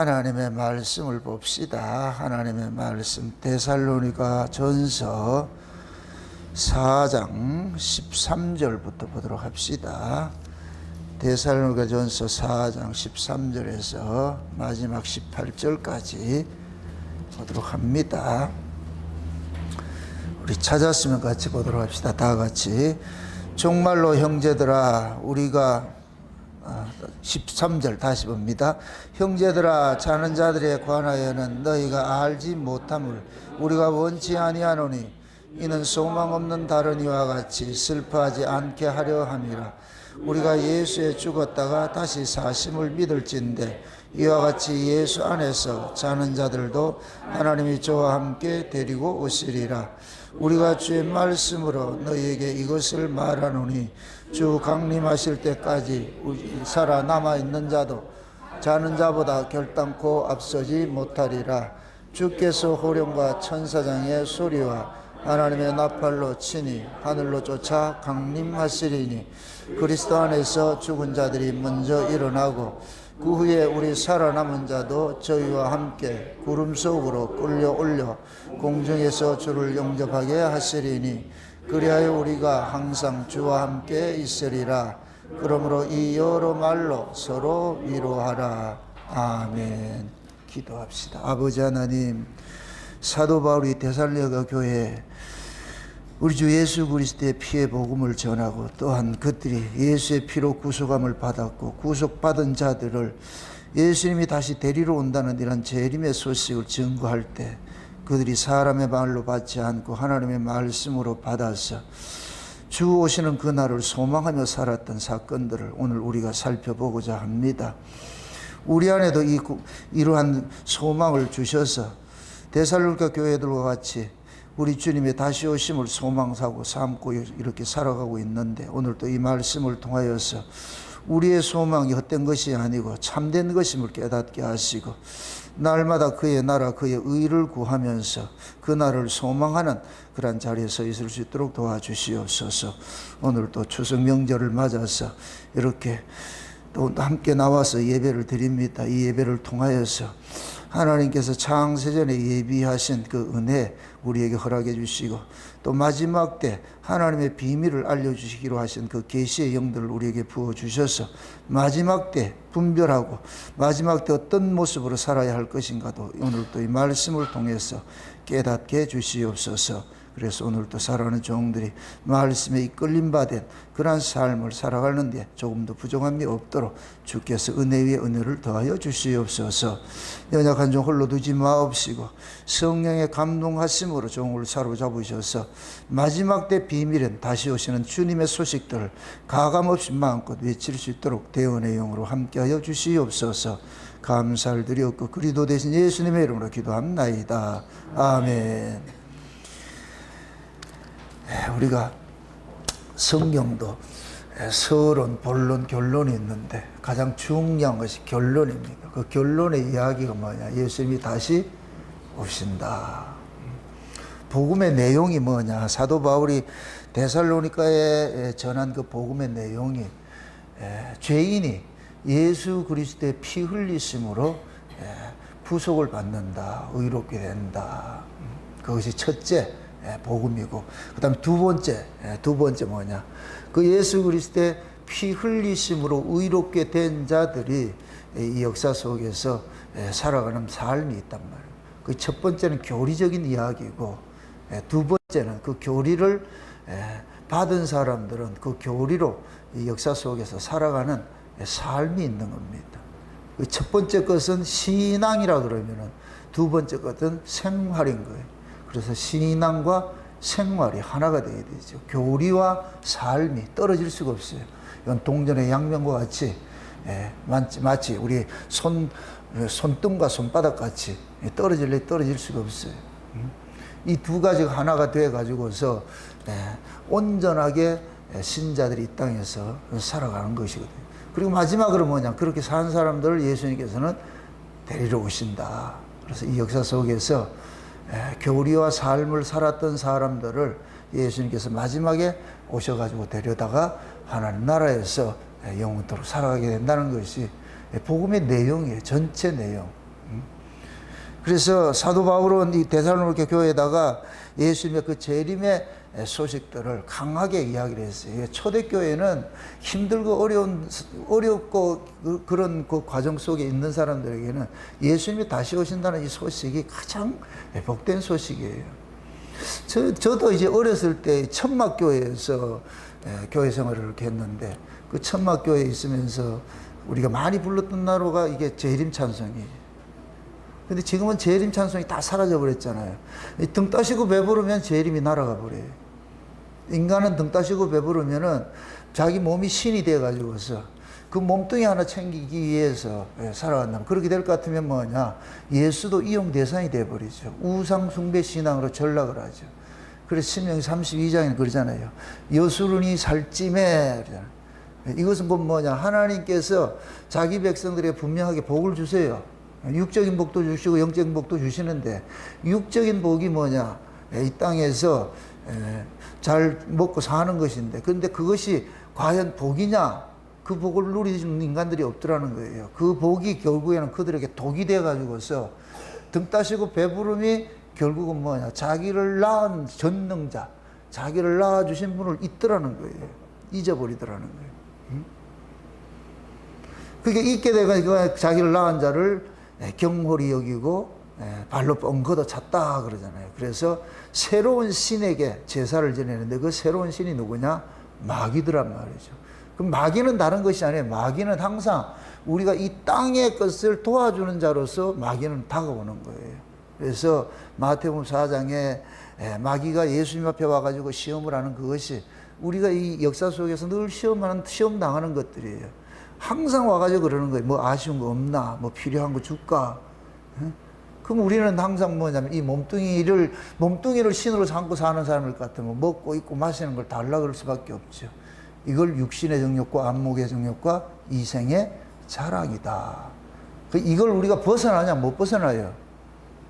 하나님의 말씀을 봅시다. 하나님의 말씀 데살로니가 전서 4장 13절부터 보도록 합시다. 데살로니가 전서 4장 13절에서 마지막 18절까지 보도록 합니다. 우리 찾았으면 같이 보도록 합시다. 다 같이. 정말로 형제들아, 우리가 13절 다시 봅니다. 형제들아, 자는 자들에 관하여는 너희가 알지 못함을 우리가 원치 아니하노니 이는 소망 없는 다른 이와 같이 슬퍼하지 않게 하려 함이라. 우리가 예수에 죽었다가 다시 사심을 믿을진대 이와 같이 예수 안에서 자는 자들도 하나님이 저와 함께 데리고 오시리라. 우리가 주의 말씀으로 너희에게 이것을 말하노니 주 강림하실 때까지 살아남아 있는 자도 자는 자보다 결단코 앞서지 못하리라. 주께서 호령과 천사장의 소리와 하나님의 나팔로 치니 하늘로 쫓아 강림하시리니 그리스도 안에서 죽은 자들이 먼저 일어나고 그 후에 우리 살아남은 자도 저희와 함께 구름 속으로 끌려 올려 공중에서 주를 영접하게 하시리니 그리하여 우리가 항상 주와 함께 있으리라. 그러므로 이 여러 말로 서로 위로하라. 아멘. 기도합시다. 아버지 하나님, 사도 바울이 데살로니가 교회에 우리 주 예수 그리스도의 피의 복음을 전하고 또한 그들이 예수의 피로 구속함을 받았고 구속받은 자들을 예수님이 다시 데리러 온다는 이런 재림의 소식을 증거할 때 그들이 사람의 말로 받지 않고 하나님의 말씀으로 받아서 주 오시는 그날을 소망하며 살았던 사건들을 오늘 우리가 살펴보고자 합니다. 우리 안에도 이러한 소망을 주셔서 데살로니가 교회들과 같이 우리 주님의 다시 오심을 소망하고 삼고 이렇게 살아가고 있는데 오늘 또 이 말씀을 통하여서 우리의 소망이 헛된 것이 아니고 참된 것임을 깨닫게 하시고 날마다 그의 나라 그의 의를 구하면서 그 날을 소망하는 그런 자리에 서 있을 수 있도록 도와주시옵소서. 오늘 또 추석 명절을 맞아서 이렇게 또 함께 나와서 예배를 드립니다. 이 예배를 통하여서 하나님께서 창세전에 예비하신 그 은혜 우리에게 허락해 주시고 또 마지막 때 하나님의 비밀을 알려주시기로 하신 그 계시의 영들을 우리에게 부어주셔서 마지막 때 분별하고 마지막 때 어떤 모습으로 살아야 할 것인가도 오늘 또 이 말씀을 통해서 깨닫게 해주시옵소서. 그래서 오늘 또 살아가는 종들이 말씀에 이끌림 받은 그러한 삶을 살아가는데 조금 더 부족함이 없도록 주께서 은혜 위에 은혜를 더하여 주시옵소서. 연약한 종 홀로 두지 마옵시고 성령의 감동하심으로 종을 사로잡으셔서 마지막 때 비밀은 다시 오시는 주님의 소식들을 가감없이 마음껏 외칠 수 있도록 대언의 영으로 함께하여 주시옵소서. 감사를 드리옵고 그리스도 대신 예수님의 이름으로 기도합나이다. 아멘. 우리가 성경도 서론, 본론, 결론이 있는데 가장 중요한 것이 결론입니다. 그 결론의 이야기가 뭐냐? 예수님이 다시 오신다. 복음의 내용이 뭐냐? 사도 바울이 데살로니가에 전한 그 복음의 내용이 죄인이 예수 그리스도의 피 흘리심으로 구속을 받는다, 의롭게 된다. 그것이 첫째 복음이고, 그 다음에 두 번째 뭐냐? 그 예수 그리스도의 피 흘리심으로 의롭게 된 자들이 이 역사 속에서 살아가는 삶이 있단 말이에요. 그 첫 번째는 교리적인 이야기고, 두 번째는 그 교리를 받은 사람들은 그 교리로 이 역사 속에서 살아가는 삶이 있는 겁니다. 그 첫 번째 것은 신앙이라 그러면은 두 번째 것은 생활인 거예요. 그래서 신앙과 생활이 하나가 되어야 되죠. 교리와 삶이 떨어질 수가 없어요. 이건 동전의 양면과 같이 마치 우리 손등과 손바닥 같이 떨어질 수가 없어요. 이 두 가지가 하나가 돼 가지고서 온전하게 신자들이 이 땅에서 살아가는 것이거든요. 그리고 마지막으로 뭐냐? 그렇게 산 사람들을 예수님께서는 데리러 오신다. 그래서 이 역사 속에서 교리와 삶을 살았던 사람들을 예수님께서 마지막에 오셔가지고 데려다가 하나님 나라에서 영원토록 살아가게 된다는 것이 복음의 내용이에요. 전체 내용. 그래서 사도 바울은 이 데살로니가 교회에다가 예수님의 그 재림의 소식들을 강하게 이야기를 했어요. 초대교회는 힘들고 어렵고 그런 그 과정 속에 있는 사람들에게는 예수님이 다시 오신다는 이 소식이 가장 복된 소식이에요. 저도 이제 어렸을 때 천막교회에서 교회 생활을 이렇게 했는데, 그 천막교회에 있으면서 우리가 많이 불렀던 나로가 이게 재림 찬송이에요. 근데 지금은 재림 찬송이 다 사라져 버렸잖아요. 등 따시고 배부르면 재림이 날아가 버려요. 인간은 등 따시고 배부르면은 자기 몸이 신이 돼 가지고서 그 몸뚱이 하나 챙기기 위해서 살아간다면, 그렇게 될 것 같으면 뭐냐, 예수도 이용 대상이 돼 버리죠. 우상 숭배 신앙으로 전락을 하죠. 그래서 신명기 32장에는 그러잖아요. 여수르니 살찜에 그러잖아요. 이것은 뭐냐, 하나님께서 자기 백성들에게 분명하게 복을 주세요. 육적인 복도 주시고 영적인 복도 주시는데, 육적인 복이 뭐냐, 이 땅에서 잘 먹고 사는 것인데, 그런데 그것이 과연 복이냐, 그 복을 누리는 인간들이 없더라는 거예요. 그 복이 결국에는 그들에게 독이 돼 가지고서 등 따시고 배부름이 결국은 뭐냐, 자기를 낳은 전능자, 자기를 낳아주신 분을 잊더라는 거예요. 잊어버리더라는 거예요. 그게 잊게 돼가지고 자기를 낳은 자를 경홀히 여기고 발로 뻥 걷어 찼다 그러잖아요. 그래서 새로운 신에게 제사를 지내는데, 그 새로운 신이 누구냐? 마귀더란 말이죠. 그럼 마귀는 다른 것이 아니에요. 마귀는 항상 우리가 이 땅의 것을 도와주는 자로서 마귀는 다가오는 거예요. 그래서 마태복음 4장에 마귀가 예수님 앞에 와가지고 시험을 하는 그것이 우리가 이 역사 속에서 늘 시험 당하는 것들이에요. 항상 와가지고 그러는 거예요. 뭐 아쉬운 거 없나? 뭐 필요한 거 줄까? 그럼 우리는 항상 뭐냐면 이 몸뚱이를 신으로 삼고 사는 사람일 것 같으면 먹고 입고 마시는 걸 달라 그럴 수밖에 없죠. 이걸 육신의 정욕과 안목의 정욕과 이생의 자랑이다. 이걸 우리가 벗어나냐? 못 벗어나요.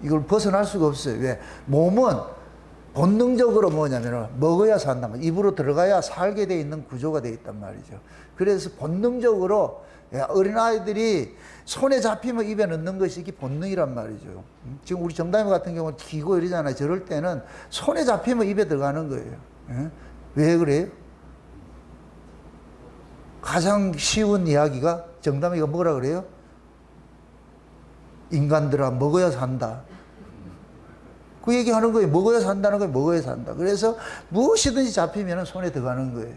이걸 벗어날 수가 없어요. 왜? 몸은 본능적으로 뭐냐면 먹어야 산단 말이에요. 입으로 들어가야 살게 돼 있는 구조가 돼 있단 말이죠. 그래서 본능적으로 어린아이들이 손에 잡히면 입에 넣는 것이 이게 본능이란 말이죠. 지금 우리 정다미 같은 경우는 기고 이러잖아요. 저럴 때는 손에 잡히면 입에 들어가는 거예요. 왜 그래요? 가장 쉬운 이야기가, 정다미가 뭐라 그래요? 인간들아 먹어야 산다. 그 얘기 하는 거예요. 먹어야 산다는 거예요. 먹어야 산다. 그래서 무엇이든지 잡히면 손에 들어가는 거예요.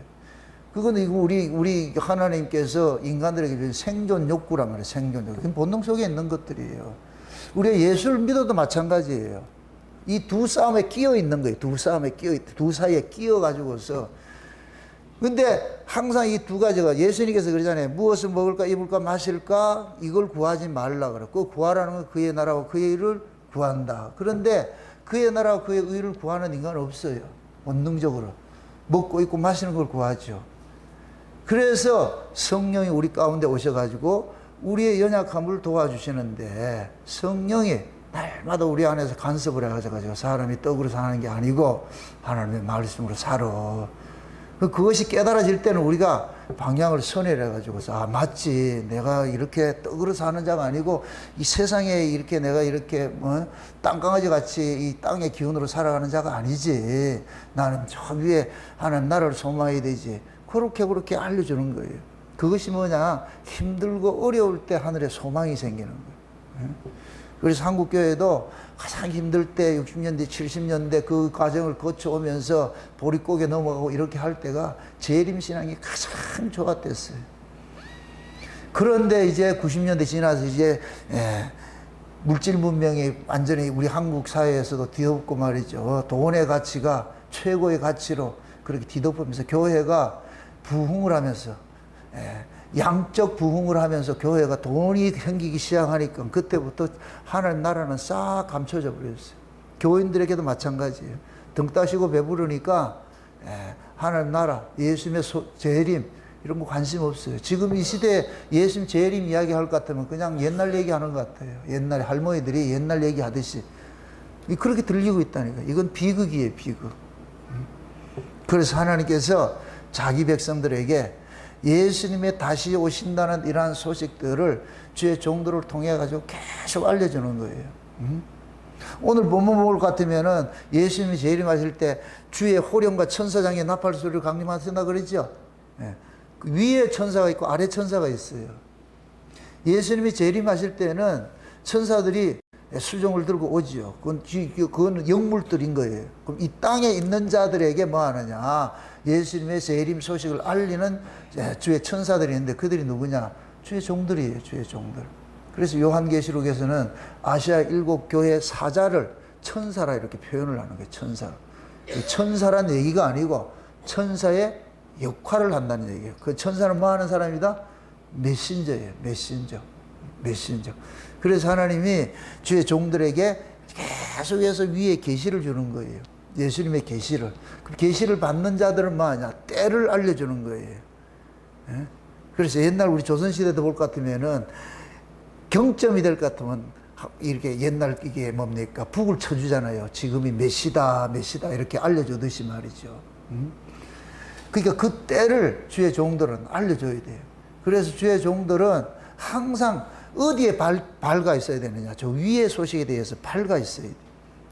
그건 우리 하나님께서 인간들에게 주신 생존 욕구란 말이에요. 생존 욕구. 그건 본능 속에 있는 것들이에요. 우리가 예수를 믿어도 마찬가지예요. 이 두 싸움에 끼어 있는 거예요. 두 사이에 끼어 가지고서. 근데 항상 이 두 가지가, 예수님께서 그러잖아요. 무엇을 먹을까, 입을까, 마실까, 이걸 구하지 말라 그래. 그 구하라는 건 그의 나라와 그의 의를 구한다. 그런데 그의 나라와 그의 의를 구하는 인간은 없어요. 본능적으로. 먹고 입고 마시는 걸 구하죠. 그래서 성령이 우리 가운데 오셔가지고 우리의 연약함을 도와주시는데, 성령이 날마다 우리 안에서 간섭을 해가지고 사람이 떡으로 사는 게 아니고 하나님의 말씀으로 살아. 그것이 깨달아질 때는 우리가 방향을 선회해가지고서, 아, 맞지. 내가 이렇게 떡으로 사는 자가 아니고 이 세상에 이렇게 내가 이렇게 땅강아지 같이 이 땅의 기운으로 살아가는 자가 아니지. 나는 저 위에 하나님 나라를 소망해야 되지. 그렇게 알려주는 거예요. 그것이 뭐냐? 힘들고 어려울 때 하늘에 소망이 생기는 거예요. 그래서 한국교회도 가장 힘들 때 60년대, 70년대 그 과정을 거쳐오면서 보릿고개 넘어가고 이렇게 할 때가 재림신앙이 가장 좋았댔어요. 그런데 이제 90년대 지나서 이제 물질 문명이 완전히 우리 한국 사회에서도 뒤덮고 말이죠. 돈의 가치가 최고의 가치로 그렇게 뒤덮으면서 교회가 부흥을 하면서 양적 부흥을 하면서 교회가 돈이 생기기 시작하니까 그때부터 하나님 나라는 싹 감춰져 버렸어요. 교인들에게도 마찬가지예요. 등 따시고 배부르니까 하나님 나라, 예수님의 재림 이런 거 관심 없어요. 지금 이 시대에 예수님 재림 이야기할 것 같으면 그냥 옛날 얘기하는 것 같아요. 옛날에 할머니들이 옛날 얘기하듯이 그렇게 들리고 있다니까. 이건 비극이에요, 비극. 그래서 하나님께서 자기 백성들에게 예수님의 다시 오신다는 이러한 소식들을 주의 종들을 통해 가지고 계속 알려주는 거예요. 오늘 본문 볼 것 같으면은 예수님이 재림하실 때 주의 호령과 천사장의 나팔 소리를 강림하신다 그랬죠. 예. 그 위에 천사가 있고 아래 천사가 있어요. 예수님이 재림하실 때는 천사들이 수종을 들고 오지요. 그건 영물들인 거예요. 그럼 이 땅에 있는 자들에게 뭐 하느냐? 예수님의 재림 소식을 알리는 주의 천사들이 있는데 그들이 누구냐? 주의 종들이에요. 주의 종들. 그래서 요한계시록에서는 아시아 7교회 사자를 천사라 이렇게 표현을 하는 거예요. 천사. 천사란 얘기가 아니고 천사의 역할을 한다는 얘기예요. 그 천사는 뭐 하는 사람이다? 메신저예요. 메신저. 그래서 하나님이 주의 종들에게 계속해서 위에 계시를 주는 거예요. 예수님의 계시를. 그 계시를 받는 자들은 뭐 하냐? 때를 알려주는 거예요. 예? 그래서 옛날 우리 조선시대도 볼 것 같으면은 경점이 될 것 같으면 이렇게 옛날 이게 뭡니까? 북을 쳐주잖아요. 지금이 몇 시다 이렇게 알려주듯이 말이죠. 그러니까 그 때를 주의 종들은 알려줘야 돼요. 그래서 주의 종들은 항상 어디에 밝아 있어야 되느냐? 저 위의 소식에 대해서 밝아 있어야 돼요.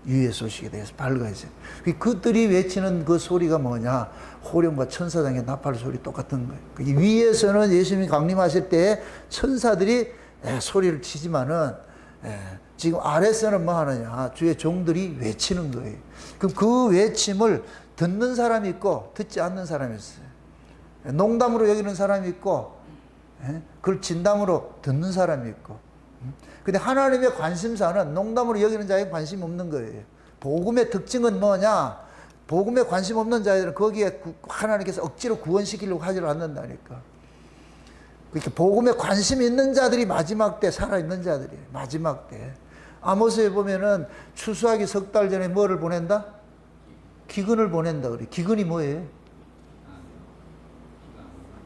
위의 소식에 대해서 밝아 있어요. 그들이 외치는 그 소리가 뭐냐? 호령과 천사장의 나팔 소리 똑같은 거예요. 위에서는 예수님이 강림하실 때 천사들이 소리를 치지만은 지금 아래서는 뭐 하느냐? 주의 종들이 외치는 거예요. 그럼 그 외침을 듣는 사람이 있고 듣지 않는 사람이 있어요. 농담으로 여기는 사람이 있고 그걸 진담으로 듣는 사람이 있고. 근데 하나님의 관심사는 농담으로 여기는 자에게 관심 없는 거예요. 복음의 특징은 뭐냐? 복음에 관심 없는 자들은 거기에 하나님께서 억지로 구원시키려고 하지 않는다니까. 그러니까 복음에 관심 있는 자들이 마지막 때 살아있는 자들이에요. 마지막 때. 아모스에 보면은 추수하기 석 달 전에 뭐를 보낸다? 기근을 보낸다 그래. 기근이 뭐예요?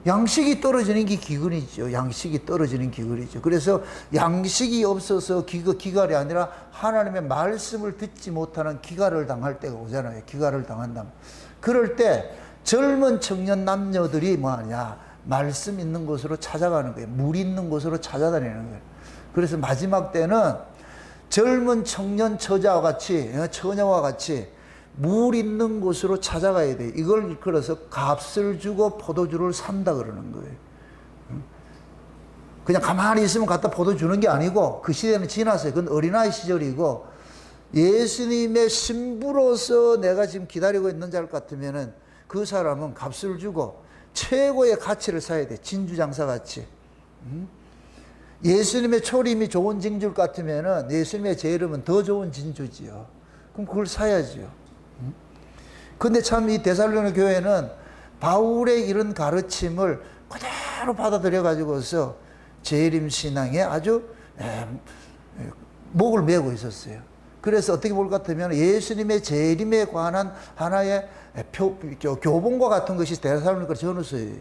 양식이 떨어지는 게 기근이죠. 양식이 떨어지는 기근이죠. 그래서 양식이 없어서 기갈이 아니라 하나님의 말씀을 듣지 못하는 기갈을 당할 때가 오잖아요. 기갈을 당한다면. 그럴 때 젊은 청년 남녀들이 뭐하냐? 말씀 있는 곳으로 찾아가는 거예요. 물 있는 곳으로 찾아다니는 거예요. 그래서 마지막 때는 젊은 청년 처자와 같이, 처녀와 같이 물 있는 곳으로 찾아가야 돼. 이걸 일컬어서 값을 주고 포도주를 산다 그러는 거예요. 그냥 가만히 있으면 갖다 포도 주는 게 아니고 그 시대는 지났어요. 그건 어린아이 시절이고 예수님의 신부로서 내가 지금 기다리고 있는 자 같으면은 그 사람은 값을 주고 최고의 가치를 사야 돼. 진주장사 같이. 예수님의 초림이 좋은 진주 같으면은 예수님의 제 이름은 더 좋은 진주지요. 그럼 그걸 사야지요. 근데 참 이 데살로니가 교회는 바울의 이런 가르침을 그대로 받아들여 가지고서 재림 신앙에 아주 목을 메고 있었어요. 그래서 어떻게 볼 것 같으면 예수님의 재림에 관한 하나의 교본과 같은 것이 데살로니가 전후서예요.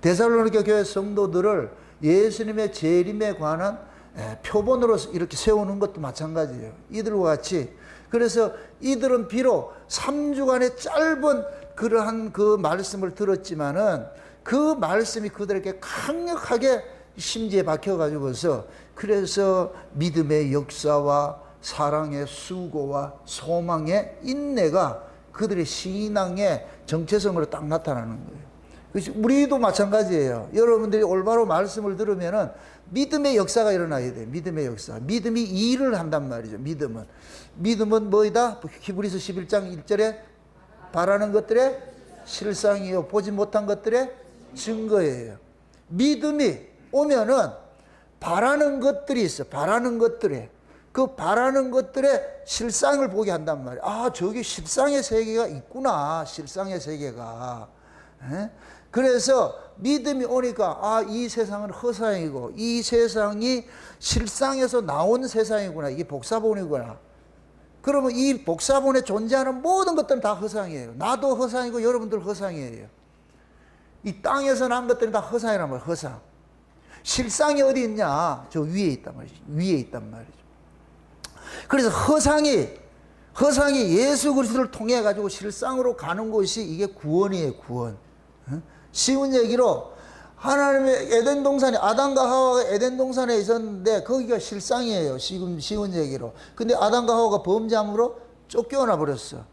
데살로니가 교회 성도들을 예수님의 재림에 관한 표본으로 이렇게 세우는 것도 마찬가지예요. 이들과 같이. 그래서 이들은 비록 3주간의 짧은 그러한 그 말씀을 들었지만은 그 말씀이 그들에게 강력하게 심지에 박혀가지고서 그래서 믿음의 역사와 사랑의 수고와 소망의 인내가 그들의 신앙의 정체성으로 딱 나타나는 거예요. 우리도 마찬가지예요. 여러분들이 올바로 말씀을 들으면은 믿음의 역사가 일어나야 돼요. 믿음의 역사. 믿음이 일을 한단 말이죠. 믿음은 뭐이다? 히브리서 11장 1절에 바라는 것들의 실상이요 보지 못한 것들의 증거예요. 믿음이 오면은 바라는 것들이 있어. 바라는 것들에 그 바라는 것들의 실상을 보게 한단 말이에요. 아, 저기 실상의 세계가 있구나. 실상의 세계가. 그래서 믿음이 오니까 아, 이 세상은 허상이고 이 세상이 실상에서 나온 세상이구나. 이게 복사본이구나. 그러면 이 복사본에 존재하는 모든 것들은 다 허상이에요. 나도 허상이고 여러분들 허상이에요. 이 땅에서 난 것들은 다 허상이란 말이에요. 허상. 실상이 어디 있냐? 저 위에 있단 말이죠. 위에 있단 말이죠. 그래서 허상이 예수 그리스도를 통해 가지고 실상으로 가는 곳이 이게 구원이에요. 구원. 쉬운 얘기로 하나님의 에덴 동산에 아담과 하와가 에덴 동산에 있었는데 거기가 실상이에요. 지금 쉬운 얘기로. 근데 아담과 하와가 범죄함으로 쫓겨나 버렸어.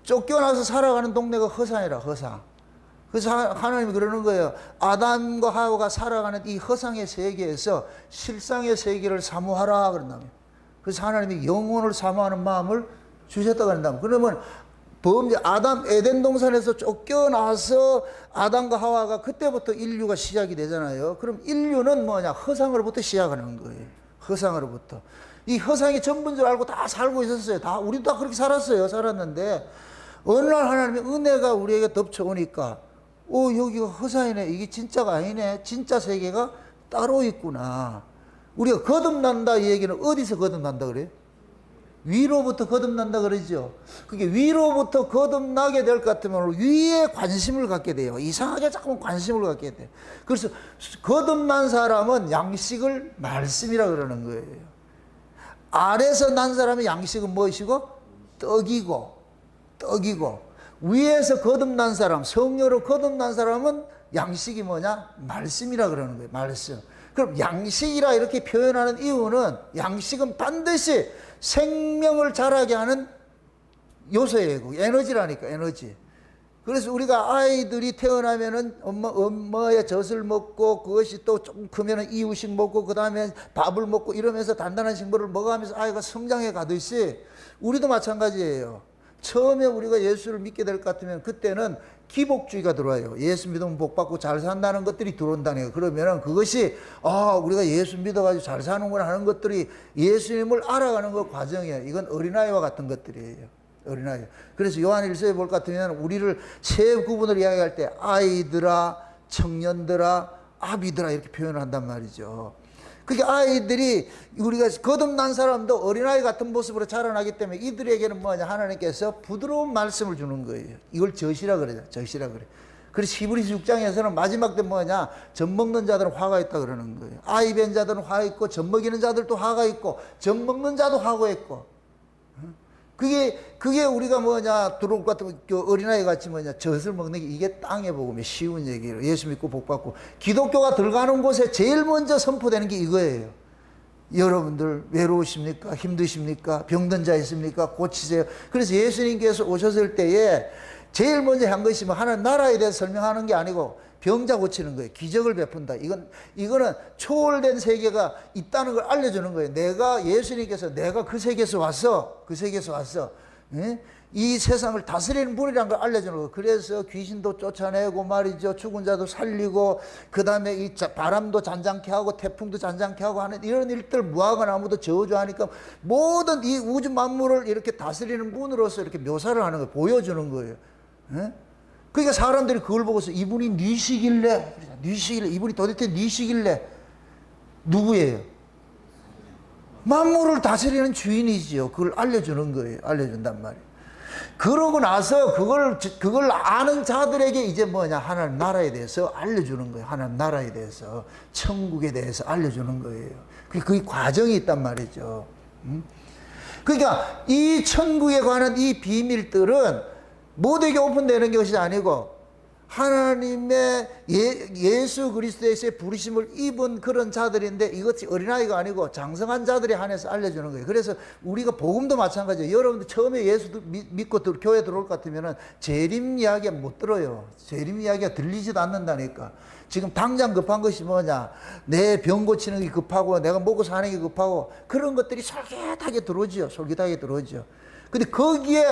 쫓겨나서 살아가는 동네가 허상이라, 허상. 그래서 하나님이 그러는 거예요. 아담과 하와가 살아가는 이 허상의 세계에서 실상의 세계를 사모하라 그런다면. 그래서 하나님이 영혼을 사모하는 마음을 주셨다고 한다면. 그러면 범죄 에덴 동산에서 쫓겨나서 아담과 하와가 그때부터 인류가 시작이 되잖아요. 그럼 인류는 뭐냐? 허상으로부터 시작하는 거예요. 허상으로부터. 이 허상이 전부인 줄 알고 다 살고 있었어요. 우리도 다 그렇게 살았어요. 살았는데 어느 날 하나님의 은혜가 우리에게 덮쳐오니까 여기가 허상이네. 이게 진짜가 아니네. 진짜 세계가 따로 있구나. 우리가 거듭난다 이 얘기는 어디서 거듭난다 그래요? 위로부터 거듭난다 그러죠. 그게 위로부터 거듭나게 될 것 같으면 위에 관심을 갖게 돼요. 이상하게 자꾸 관심을 갖게 돼. 그래서 거듭난 사람은 양식을 말씀이라 그러는 거예요. 아래서 난 사람의 양식은 무엇이고? 떡이고 위에서 거듭난 사람, 성령으로 거듭난 사람은 양식이 뭐냐? 말씀이라 그러는 거예요. 말씀. 그럼 양식이라 이렇게 표현하는 이유는 양식은 반드시 생명을 자라게 하는 요소예요. 에너지라니까, 에너지. 그래서 우리가 아이들이 태어나면은 엄마의 젖을 먹고 그것이 또 조금 크면은 이유식 먹고 그 다음에 밥을 먹고 이러면서 단단한 식물을 먹어가면서 아이가 성장해 가듯이 우리도 마찬가지예요. 처음에 우리가 예수를 믿게 될 것 같으면 그때는 기복주의가 들어와요. 예수 믿으면 복 받고 잘 산다는 것들이 들어온다는 거예요. 그러면은 그것이 우리가 예수 믿어가지고 잘 사는구나 하는 것들이 예수님을 알아가는 것 과정이에요. 이건 어린아이와 같은 것들이에요. 어린아이. 그래서 요한일서에 볼 것 같으면 우리를 세 구분을 이야기할 때 아이들아, 청년들아, 아비들아 이렇게 표현을 한단 말이죠. 그게 아이들이 우리가 거듭난 사람도 어린아이 같은 모습으로 자라나기 때문에 이들에게는 뭐냐? 하나님께서 부드러운 말씀을 주는 거예요. 이걸 젖이라 그래요. 젖이라 그래. 그래서 히브리서 6장에서는 마지막 때 뭐냐? 젖 먹는 자들은 화가 있다 그러는 거예요. 아이 뵌 자들은 화가 있고 젖 먹이는 자들도 화가 있고 젖 먹는 자도 화가 있고. 그게 우리가 뭐냐? 들어올 것 같으면 어린아이 같이 뭐냐? 젖을 먹는 게 이게 땅에 복음이 쉬운 얘기예요. 예수 믿고 복 받고. 기독교가 들어가는 곳에 제일 먼저 선포되는 게 이거예요. 여러분들 외로우십니까? 힘드십니까? 병든 자 있습니까? 고치세요. 그래서 예수님께서 오셨을 때에 제일 먼저 한 것이 뭐 하나님 나라에 대해서 설명하는 게 아니고 병자 고치는 거예요. 기적을 베푼다. 이거는 초월된 세계가 있다는 걸 알려주는 거예요. 예수님께서 내가 그 세계에서 왔어. 예? 이 세상을 다스리는 분이라는 걸 알려주는 거예요. 그래서 귀신도 쫓아내고 말이죠. 죽은 자도 살리고, 그 다음에 이 바람도 잔잔케 하고, 태풍도 잔잔케 하고 하는 이런 일들 무화과 나무도 저주하니까 모든 이 우주 만물을 이렇게 다스리는 분으로서 이렇게 묘사를 하는 거예요. 보여주는 거예요. 예? 그러니까 사람들이 그걸 보고서 이분이 니시길래 이분이 도대체 니시길래 누구예요? 만물을 다스리는 주인이지요. 그걸 알려주는 거예요. 알려준단 말이에요. 그러고 나서 그걸 아는 자들에게 이제 뭐냐? 하나님 나라에 대해서 알려주는 거예요. 하나님 나라에 대해서, 천국에 대해서 알려주는 거예요. 그 과정이 있단 말이죠. 그러니까 이 천국에 관한 이 비밀들은 모두에게 오픈되는 것이 아니고 하나님의 예수 그리스도의 부르심을 입은 그런 자들인데 이것이 어린아이가 아니고 장성한 자들에 한해서 알려주는 거예요. 그래서 우리가 복음도 마찬가지예요. 여러분들 처음에 예수 믿고 교회 들어올 것 같으면 재림 이야기가 못 들어요. 재림 이야기가 들리지도 않는다니까. 지금 당장 급한 것이 뭐냐? 내 병 고치는 게 급하고 내가 먹고 사는 게 급하고 그런 것들이 솔깃하게 들어오죠. 솔깃하게 들어오죠. 근데 거기에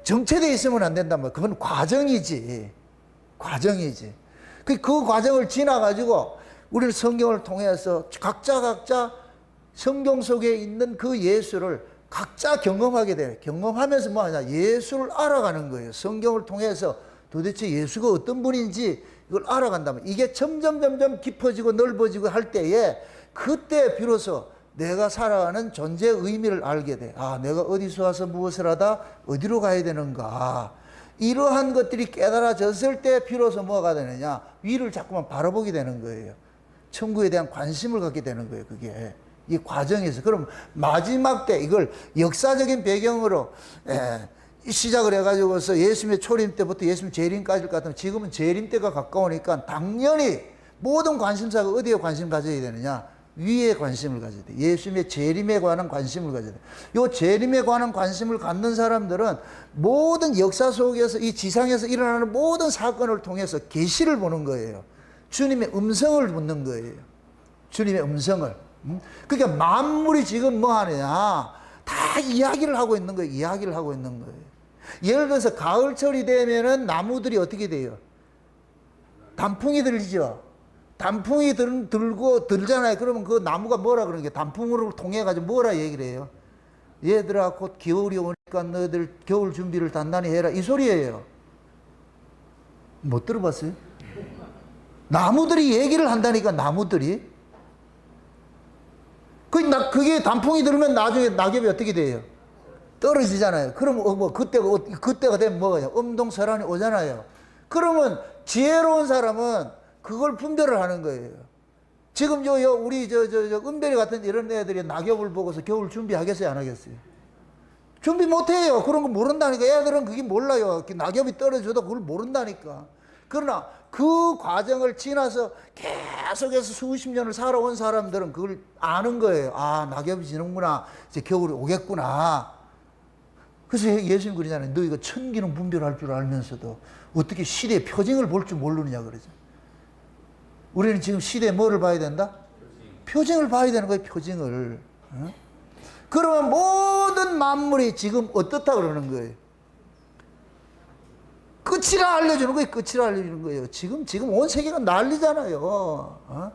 정체되어 있으면 안 된단 말이야. 그건 과정이지. 그 과정을 지나가지고 우리는 성경을 통해서 각자 성경 속에 있는 그 예수를 각자 경험하게 돼요. 경험하면서 뭐 하냐? 예수를 알아가는 거예요. 성경을 통해서 도대체 예수가 어떤 분인지 이걸 알아간다면 이게 점점 깊어지고 넓어지고 할 때에 그때 비로소 내가 살아가는 존재의 의미를 알게 돼. 내가 어디서 와서 무엇을 하다 어디로 가야 되는가. 이러한 것들이 깨달아졌을 때 비로소 뭐가 되느냐. 위를 자꾸만 바라보게 되는 거예요. 천국에 대한 관심을 갖게 되는 거예요. 그게 이 과정에서. 그럼 마지막 때 이걸 역사적인 배경으로 시작을 해가지고서 예수님의 초림 때부터 예수님 재림까지를 같으면 지금은 재림 때가 가까우니까 당연히 모든 관심사가 어디에 관심 가져야 되느냐? 위에 관심을 가져야 돼. 예수님의 재림에 관한 관심을 가져야 돼. 요 재림에 관한 관심을 갖는 사람들은 모든 역사 속에서 이 지상에서 일어나는 모든 사건을 통해서 계시를 보는 거예요. 주님의 음성을 듣는 거예요. 주님의 음성을. 그러니까 만물이 지금 뭐 하느냐? 다 이야기를 하고 있는 거예요. 이야기를 하고 있는 거예요. 예를 들어서 가을철이 되면은 나무들이 어떻게 돼요? 단풍이 들리죠. 단풍이 들잖아요. 그러면 그 나무가 뭐라 그러는 게 단풍을 통해 가지고 뭐라 얘기를 해요? 얘들아 곧 겨울이 오니까 너희들 겨울 준비를 단단히 해라. 이 소리예요. 못 들어봤어요? 나무들이 얘기를 한다니까, 나무들이. 그게 단풍이 들으면 나중에 낙엽이 어떻게 돼요? 떨어지잖아요. 그러면 뭐 그때가 되면 뭐예요? 엄동설한이 오잖아요. 그러면 지혜로운 사람은 그걸 분별을 하는 거예요. 지금 우리 은별이 같은 이런 애들이 낙엽을 보고서 겨울 준비하겠어요, 안 하겠어요? 준비 못 해요. 그런 거 모른다니까. 애들은 그게 몰라요. 낙엽이 떨어져도 그걸 모른다니까. 그러나 그 과정을 지나서 계속해서 수십 년을 살아온 사람들은 그걸 아는 거예요. 아, 낙엽이 지는구나. 이제 겨울이 오겠구나. 그래서 예수님 그러잖아요. 너 이거 천기는 분별할 줄 알면서도 어떻게 시대의 표징을 볼 줄 모르느냐 그러죠. 우리는 지금 시대에 뭐를 봐야 된다? 표징을 봐야 되는 거예요. 표징을. 어? 그러면 모든 만물이 지금 어떻다 그러는 거예요. 끝이라 알려주는 거예요. 끝이라 알려주는 거예요. 지금 온 세계가 난리잖아요. 어?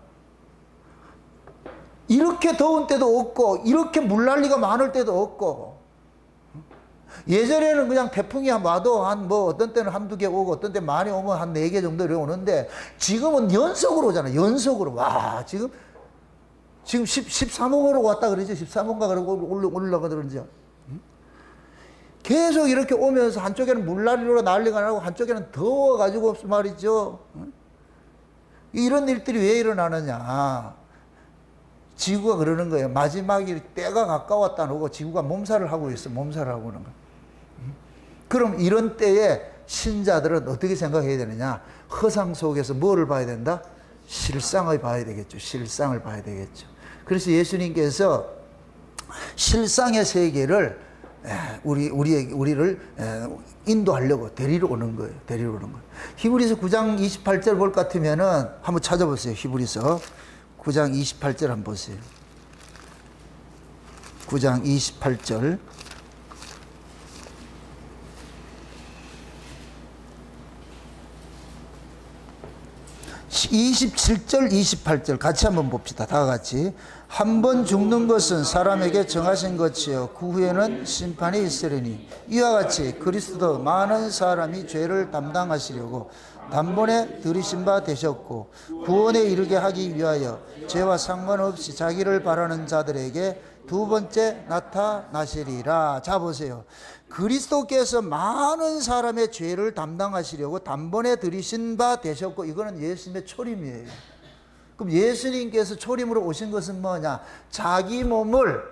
이렇게 더운 때도 없고 이렇게 물난리가 많을 때도 없고. 예전에는 그냥 태풍이 와도 어떤 때는 한두 개 오고 어떤 때 많이 오면 한 4개 정도 오는데 지금은 연속으로 오잖아요. 연속으로. 와, 지금 13호로 왔다 그러죠. 13호인가 그러고 올라가더런지. 계속 이렇게 오면서 한쪽에는 물난리로 난리가 나고 한쪽에는 더워가지고 말이죠. 이런 일들이 왜 일어나느냐. 지구가 그러는 거예요. 마지막이 때가 가까웠다 놓고 지구가 몸살을 하고 있어. 몸살을 하고 있는 거예요. 그럼 이런 때에 신자들은 어떻게 생각해야 되느냐? 허상 속에서 뭐를 봐야 된다? 실상을 봐야 되겠죠. 실상을 봐야 되겠죠. 그래서 예수님께서 실상의 세계를 우리를 인도하려고 데리러 오는 거예요. 데리러 오는 거예요. 히브리서 9장 28절 볼 것 같으면은 한번 찾아보세요. 히브리서 9장 28절 한번 보세요. 9장 28절. 27절, 28절 같이 한번 봅시다. 다 같이. 한 번 죽는 것은 사람에게 정하신 것이요 그 후에는 심판이 있으리니 이와 같이 그리스도도 많은 사람이 죄를 담당하시려고 단번에 들이신 바 되셨고 구원에 이르게 하기 위하여 죄와 상관없이 자기를 바라는 자들에게 두 번째 나타나시리라. 자 보세요. 그리스도께서 많은 사람의 죄를 담당하시려고 단번에 들이신 바 되셨고, 이거는 예수님의 초림이에요. 그럼 예수님께서 초림으로 오신 것은 뭐냐? 자기 몸을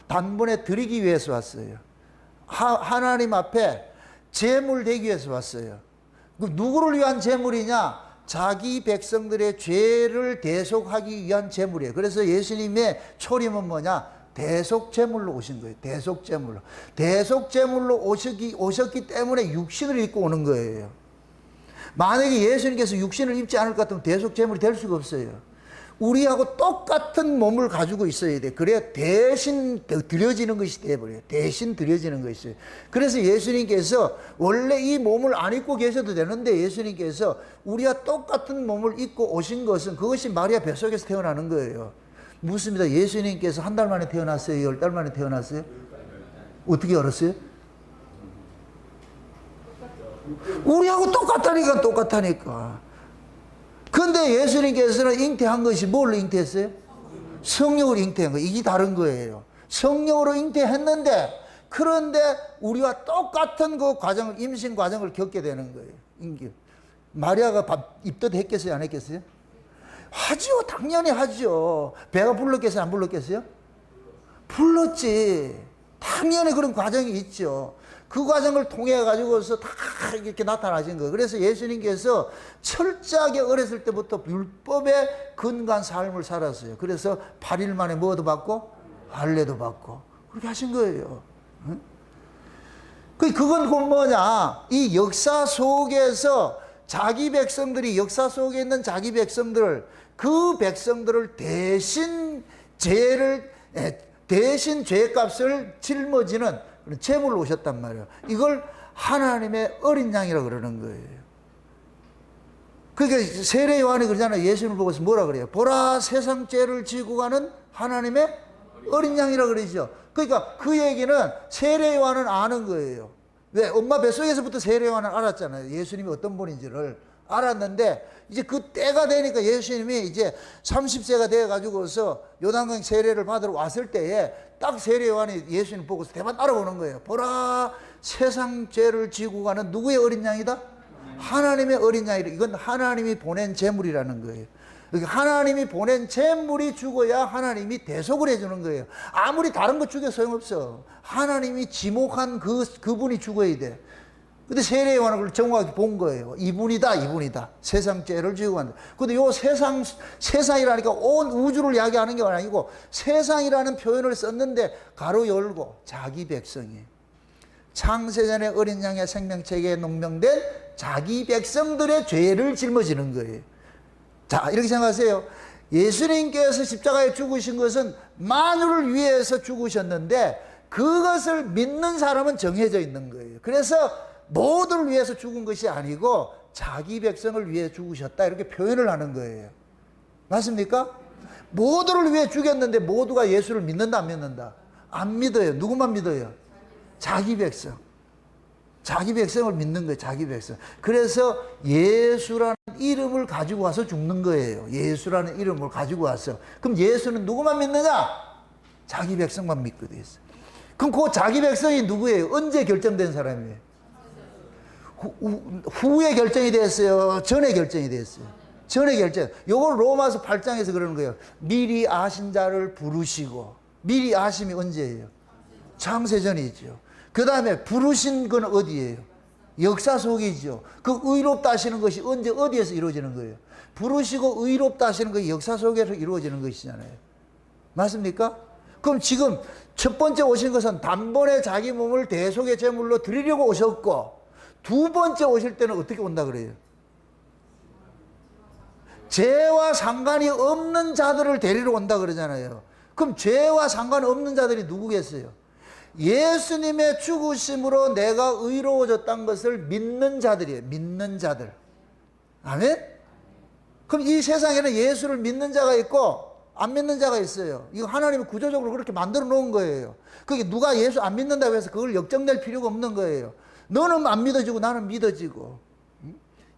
단번에 드리기 위해서 왔어요. 하나님 앞에 제물 되기 위해서 왔어요. 그럼 누구를 위한 제물이냐? 자기 백성들의 죄를 대속하기 위한 제물이에요. 그래서 예수님의 초림은 뭐냐? 대속제물로 오신 거예요. 대속제물로. 대속제물로 오셨기 때문에 육신을 입고 오는 거예요. 만약에 예수님께서 육신을 입지 않을 것 같으면 대속제물이 될 수가 없어요. 우리하고 똑같은 몸을 가지고 있어야 돼. 그래야 대신 드려지는 것이 돼버려요. 대신 드려지는 것이. 그래서 예수님께서 원래 이 몸을 안 입고 계셔도 되는데 예수님께서 우리와 똑같은 몸을 입고 오신 것은 그것이 마리아 뱃속에서 태어나는 거예요. 묻습니다. 예수님께서 한 달 만에 태어났어요? 10달 만에 태어났어요? 어떻게 알았어요? 우리하고 똑같다니까. 그런데 예수님께서는 잉태한 것이 뭘 잉태했어요? 성령으로 잉태한 거예요. 이게 다른 거예요. 성령으로 잉태했는데 그런데 우리와 똑같은 그 과정을, 임신 과정을 겪게 되는 거예요. 마리아가 입덧했겠어요? 안 했겠어요? 하죠. 당연히 하죠. 배가 불렀겠어요? 안 불렀겠어요? 불렀지. 당연히 그런 과정이 있죠. 그 과정을 통해 가지고서 다 이렇게 나타나신 거예요. 그래서 예수님께서 철저하게 어렸을 때부터 율법에 근간 삶을 살았어요. 그래서 8일 만에 뭐도 받고 할례도 받고 그렇게 하신 거예요. 그건 뭐냐? 이 역사 속에서 자기 백성들이 역사 속에 있는 자기 백성들 그 백성들을 대신 죄값을 짊어지는 그런 제물로 오셨단 말이에요. 이걸 하나님의 어린 양이라고 그러는 거예요. 그러니까 세례 요한이 그러잖아요. 예수님을 보고서 뭐라 그래요? 보라 세상 죄를 지고 가는 하나님의 어린 양이라고 그러죠. 그러니까 그 얘기는 세례 요한은 아는 거예요. 왜? 엄마 뱃속에서부터 세례 요한은 알았잖아요. 예수님이 어떤 분인지를 알았는데 이제 그 때가 되니까 예수님이 이제 30세가 돼 가지고서 요단강 세례를 받으러 왔을 때에 딱 세례 요한이 예수님 보고서 대만 알아보는 거예요. 보라 세상 죄를 지고 가는 누구의 어린 양이다? 하나님의 어린 양이다. 이건 하나님이 보낸 제물이라는 거예요. 하나님이 보낸 제물이 죽어야 하나님이 대속을 해주는 거예요. 아무리 다른 거 죽여 소용없어. 하나님이 지목한 그분이 죽어야 돼. 근데 세례 요한은 그걸 정확히 본 거예요. 이분이다. 세상 죄를 지고 간다. 근데 요 세상이라니까 온 우주를 이야기하는 게 아니고 세상이라는 표현을 썼는데 가로 열고 자기 백성이 창세전에 어린 양의 생명책에 농명된 자기 백성들의 죄를 짊어지는 거예요. 자, 이렇게 생각하세요. 예수님께서 십자가에 죽으신 것은 만유를 위해서 죽으셨는데 그것을 믿는 사람은 정해져 있는 거예요. 그래서 모두를 위해서 죽은 것이 아니고 자기 백성을 위해 죽으셨다 이렇게 표현을 하는 거예요. 맞습니까? 모두를 위해 죽였는데 모두가 예수를 믿는다 안 믿는다? 안 믿어요. 누구만 믿어요? 자기 백성. 자기 백성을 믿는 거예요. 자기 백성. 그래서 예수라는 이름을 가지고 와서 죽는 거예요. 예수라는 이름을 가지고 와서. 그럼 예수는 누구만 믿느냐? 자기 백성만 믿게 돼 있어요. 그럼 그 자기 백성이 누구예요? 언제 결정된 사람이에요? 후에 결정이 됐어요? 전에 결정이 됐어요? 전에 결정. 요걸 로마서 8장에서 그러는 거예요. 미리 아신 자를 부르시고. 미리 아심이 언제예요? 창세전이죠. 그 다음에 부르신 건 어디예요? 역사 속이죠. 그 의롭다 하시는 것이 언제 어디에서 이루어지는 거예요? 부르시고 의롭다 하시는 것이 역사 속에서 이루어지는 것이잖아요. 맞습니까? 그럼 지금 첫 번째 오신 것은 단번에 자기 몸을 대속의 제물로 드리려고 오셨고 두 번째 오실 때는 어떻게 온다 그래요? 죄와 상관이 없는 자들을 데리러 온다 그러잖아요. 그럼 죄와 상관 없는 자들이 누구겠어요? 예수님의 죽으심으로 내가 의로워졌다는 것을 믿는 자들이에요. 믿는 자들. 아멘? 그럼 이 세상에는 예수를 믿는 자가 있고 안 믿는 자가 있어요. 이거 하나님이 구조적으로 그렇게 만들어 놓은 거예요. 그게 누가 예수 안 믿는다고 해서 그걸 역정낼 필요가 없는 거예요. 너는 안 믿어지고 나는 믿어지고.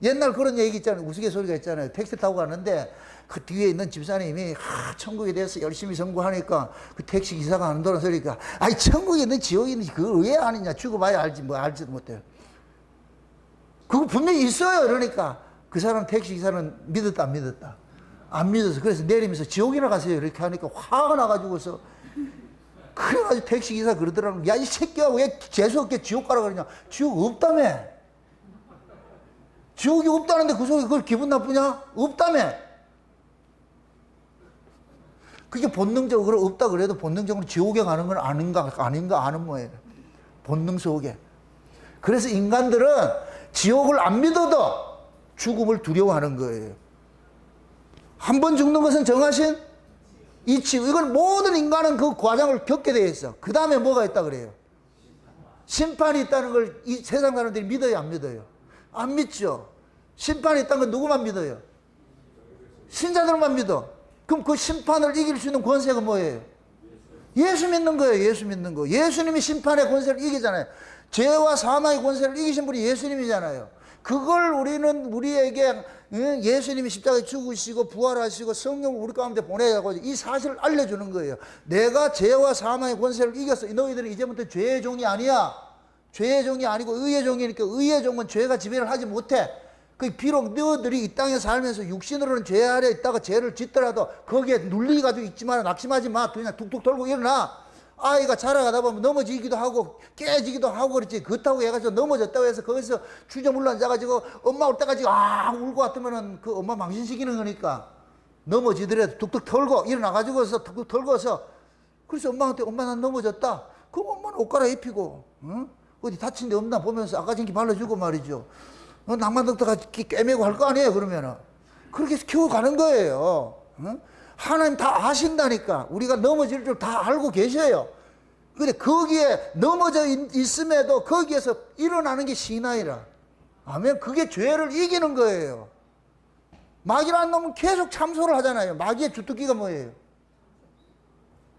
옛날 그런 얘기 있잖아요. 우스갯소리가 있잖아요. 택시 타고 가는데 그 뒤에 있는 집사님이 천국에 대해서 열심히 선고하니까 그 택시 기사가 안 돌아서니까 아이 천국에 있는 지옥에 있는 그걸 왜 아느냐 죽어봐야 알지 뭐 알지도 못해요. 그거 분명히 있어요. 그러니까 그 사람 택시 기사는 믿었다 안 믿었다? 안 믿어서 그래서 내리면서 지옥이나 가세요 이렇게 하니까 화가 나가지고서 그래가지고 택시 기사 그러더라고. 야 이 새끼야 왜 재수없게 지옥 가라 그러냐. 지옥 없다며. 지옥이 없다는데 그 속에 그걸 기분 나쁘냐? 없다며. 그게 본능적으로 없다 그래도 본능적으로 지옥에 가는 건 아닌가 아는 뭐예요. 본능 속에. 그래서 인간들은 지옥을 안 믿어도 죽음을 두려워하는 거예요. 한 번 죽는 것은 정하신 이치. 이건 모든 인간은 그 과정을 겪게 되어 있어. 그 다음에 뭐가 있다 그래요? 심판이 있다는 걸 이 세상 사람들이 믿어요 안 믿어요? 안 믿죠. 심판이 있다는 건 누구만 믿어요? 신자들만 믿어. 그럼 그 심판을 이길 수 있는 권세가 뭐예요? 예수 믿는 거예요. 예수 믿는 거. 예수님이 심판의 권세를 이기잖아요. 죄와 사망의 권세를 이기신 분이 예수님이잖아요. 그걸 우리에게 예수님이 십자가에 죽으시고 부활하시고 성령을 우리 가운데 보내고 이 사실을 알려주는 거예요. 내가 죄와 사망의 권세를 이겼어. 너희들은 이제부터 죄의 종이 아니야. 죄의 종이 아니고 의의 종이니까 의의 종은 죄가 지배를 하지 못해. 비록 너희들이 이 땅에 살면서 육신으로는 죄 아래 있다가 죄를 짓더라도 거기에 눌리가지고 있지만 낙심하지 마. 그냥 툭툭 돌고 일어나. 아이가 자라가다 보면 넘어지기도 하고 깨지기도 하고 그렇지. 그렇다고 해가지고 넘어졌다고 해서 거기서 주저물러 앉아가지고 엄마 올 때까지 울고 왔으면은 그 엄마 망신시키는 거니까 넘어지더라도 툭툭 털고 일어나가지고서 툭툭 털고서 그래서 엄마한테 엄마 난 넘어졌다. 그럼 엄마는 옷 갈아입히고 어디 다친 데 없나 보면서 아까진기 발라주고 말이죠. 낭만덕다가 깨매고 할 거 아니에요. 그러면은 그렇게 해서 키워가는 거예요. 하나님 다 아신다니까. 우리가 넘어질 줄 다 알고 계셔요. 근데 거기에 넘어져 있음에도 거기에서 일어나는 게 신앙이라. 아멘. 그게 죄를 이기는 거예요. 마귀라는 놈은 계속 참소를 하잖아요. 마귀의 주특기가 뭐예요?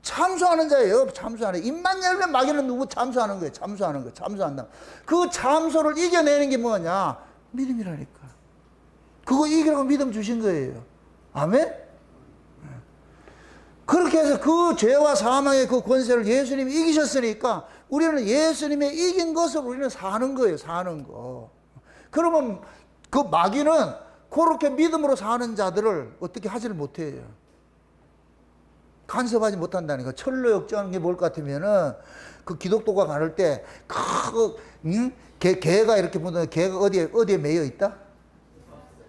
참소하는 자예요. 참소하는. 입만 열면 마귀는 누구 참소하는 거예요. 참소하는 거예요. 참소한다. 그 참소를 이겨내는 게 뭐냐? 믿음이라니까. 그거 이기라고 믿음 주신 거예요. 아멘? 그렇게 해서 그 죄와 사망의 그 권세를 예수님이 이기셨으니까 우리는 예수님의 이긴 것을 우리는 사는 거예요. 사는 거. 그러면 그 마귀는 그렇게 믿음으로 사는 자들을 어떻게 하지를 못해요. 간섭하지 못한다니까. 철로 역정하는 게 뭘 같으면은 그 기독도가 가를 때 개가 이렇게 보면 개가 어디에 매여 있다?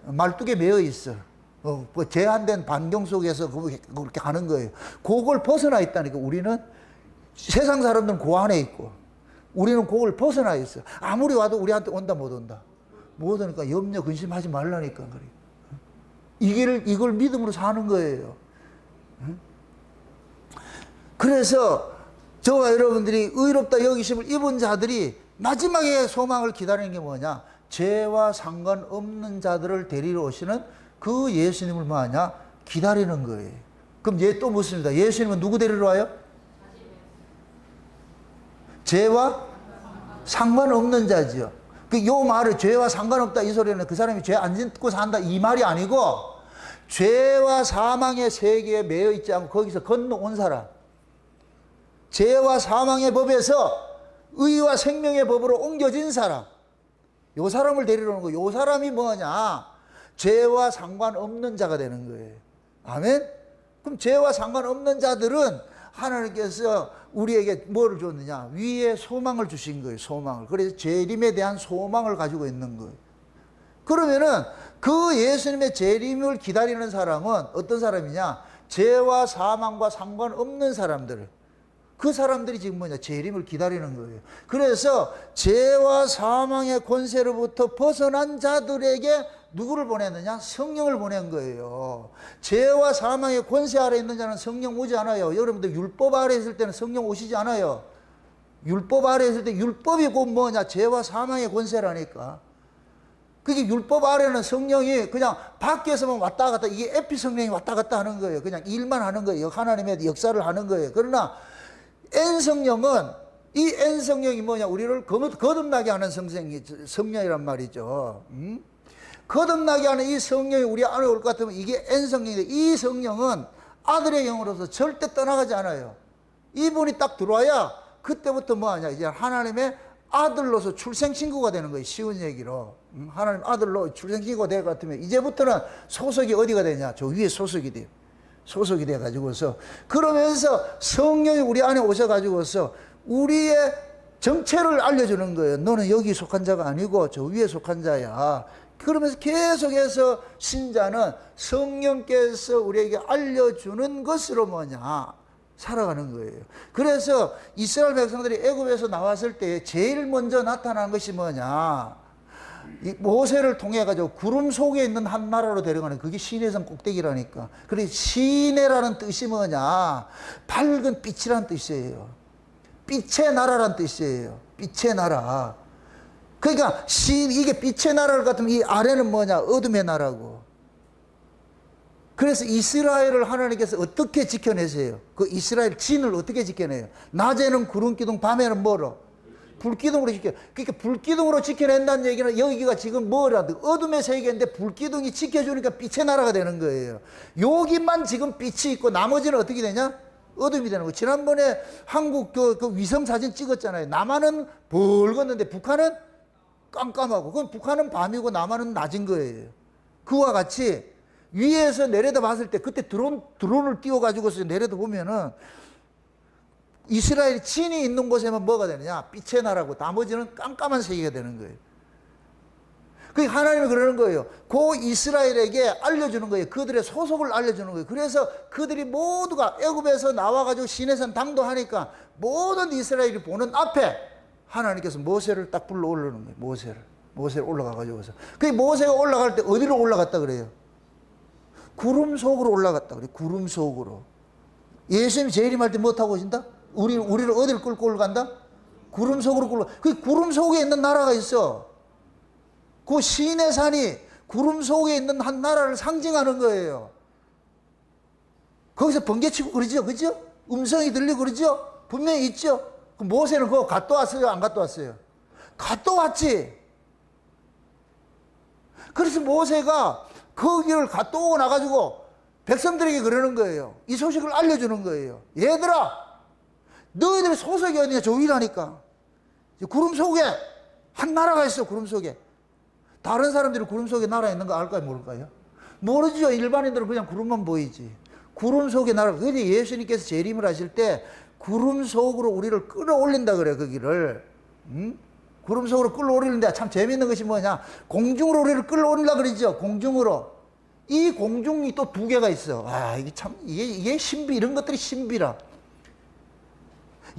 말뚝에 매여 있어. 뭐 제한된 반경 속에서 그렇게 가는 거예요. 그걸 벗어나 있다니까. 우리는 세상 사람들은 그 안에 있고 우리는 그걸 벗어나 있어. 아무리 와도 우리한테 온다 못 온다. 못 오니까 염려 근심하지 말라니까. 그래. 이걸 믿음으로 사는 거예요. 그래서 저와 여러분들이 의롭다 여기심을 입은 자들이 마지막에 소망을 기다리는 게 뭐냐? 죄와 상관없는 자들을 데리러 오시는 그 예수님을 뭐하냐? 기다리는 거예요. 그럼 또 묻습니다. 예수님은 누구 데리러 와요? 죄와 상관없는 자지요. 요 말을 죄와 상관없다 이 소리는 그 사람이 죄 안 짓고 산다 이 말이 아니고 죄와 사망의 세계에 매여 있지 않고 거기서 건너온 사람. 죄와 사망의 법에서 의와 생명의 법으로 옮겨진 사람. 요 사람을 데리러 오는 거예요. 요 사람이 뭐냐? 죄와 상관없는 자가 되는 거예요. 아멘? 그럼 죄와 상관없는 자들은 하나님께서 우리에게 뭐를 줬느냐? 위에 소망을 주신 거예요. 소망을. 그래서 재림에 대한 소망을 가지고 있는 거예요. 그러면은 그 예수님의 재림을 기다리는 사람은 어떤 사람이냐? 죄와 사망과 상관없는 사람들. 그 사람들이 지금 뭐냐? 재림을 기다리는 거예요. 그래서 죄와 사망의 권세로부터 벗어난 자들에게 누구를 보냈느냐? 성령을 보낸 거예요. 죄와 사망의 권세 아래 있는 자는 성령 오지 않아요. 여러분들 율법 아래 있을 때는 성령 오시지 않아요. 율법 아래 있을 때 율법이 곧 뭐냐? 죄와 사망의 권세라니까. 그게 율법 아래는 성령이 그냥 밖에서만 왔다 갔다, 이게 에피 성령이 왔다 갔다 하는 거예요. 그냥 일만 하는 거예요. 하나님의 역사를 하는 거예요. 그러나 N 성령은, 이 N 성령이 뭐냐? 우리를 거듭나게 하는 성령이란 말이죠. 거듭나게 하는 이 성령이 우리 안에 올 것 같으면 이게 N 성령인데, 이 성령은 아들의 영으로서 절대 떠나가지 않아요. 이분이 딱 들어와야 그때부터 뭐하냐? 이제 하나님의 아들로서 출생신고가 되는 거예요. 쉬운 얘기로. 하나님 아들로 출생신고가 될 것 같으면 이제부터는 소속이 어디가 되냐? 저 위에 소속이 돼요. 소속이 돼가지고서 그러면서 성령이 우리 안에 오셔가지고서 우리의 정체를 알려주는 거예요. 너는 여기 속한 자가 아니고 저 위에 속한 자야. 그러면서 계속해서 신자는 성령께서 우리에게 알려주는 것으로 뭐냐? 살아가는 거예요. 그래서 이스라엘 백성들이 애굽에서 나왔을 때 제일 먼저 나타난 것이 뭐냐? 이 모세를 통해 가지고 구름 속에 있는 한 나라로 데려가는, 그게 시내산 꼭대기라니까. 그래서 시내라는 뜻이 뭐냐? 밝은 빛이라는 뜻이에요. 빛의 나라란 뜻이에요. 빛의 나라. 그러니까 이게 빛의 나라를 같으면 이 아래는 뭐냐? 어둠의 나라고. 그래서 이스라엘을 하나님께서 어떻게 지켜내세요? 그 이스라엘 진을 어떻게 지켜내요? 낮에는 구름기둥, 밤에는 뭐로? 불기둥으로 지켜. 그러니까 불기둥으로 지켜낸다는 얘기는 여기가 지금 뭐라도 어둠의 세계인데 불기둥이 지켜주니까 빛의 나라가 되는 거예요. 여기만 지금 빛이 있고 나머지는 어떻게 되냐? 어둠이 되는 거예요. 지난번에 한국 그 위성 사진 찍었잖아요. 남한은 붉었는데 북한은 깜깜하고. 그럼 북한은 밤이고 남한은 낮인 거예요. 그와 같이 위에서 내려다 봤을 때 그때 드론을 띄워가지고서 내려다 보면은 이스라엘이 진이 있는 곳에만 뭐가 되느냐? 빛의 나라고 나머지는 깜깜한 세계가 되는 거예요. 그러니까 하나님이 그러는 거예요. 그 이스라엘에게 알려주는 거예요. 그들의 소속을 알려주는 거예요. 그래서 그들이 모두가 애굽에서 나와가지고 시내산 당도하니까 모든 이스라엘이 보는 앞에 하나님께서 모세를 딱 불러 올리는 거예요. 모세를 올라가가지고서. 그 모세가 올라갈 때 어디로 올라갔다 그래요? 구름 속으로 올라갔다 그래요. 구름 속으로. 예수님이 재림할 때 뭐 타고 오신다? 우리를 어디를 끌고 올라간다? 구름 속으로 끌고. 그 구름 속에 있는 나라가 있어. 그 시내산이 구름 속에 있는 한 나라를 상징하는 거예요. 거기서 번개치고 그러죠, 그죠? 음성이 들리고 그러죠? 분명히 있죠. 그 모세는 그거 갔다 왔어요, 안 갔다 왔어요? 갔다 왔지. 그래서 모세가 거기를 갔다 오고 나가지고 백성들에게 그러는 거예요. 이 소식을 알려주는 거예요. 얘들아, 너희들의 소속이 어디냐? 저기라니까. 구름 속에 한 나라가 있어, 구름 속에. 다른 사람들이 구름 속에 나라 있는 거 알까요, 모를까요? 모르죠. 일반인들은 그냥 구름만 보이지. 구름 속에 나라. 그런데 예수님께서 재림을 하실 때 구름 속으로 우리를 끌어올린다 그래, 거기를. 구름 속으로 끌어올리는데 참 재밌는 것이 뭐냐? 공중으로 우리를 끌어올린다 그러죠, 공중으로. 이 공중이 또 두 개가 있어. 아, 이게 참, 이게 신비, 이런 것들이 신비라.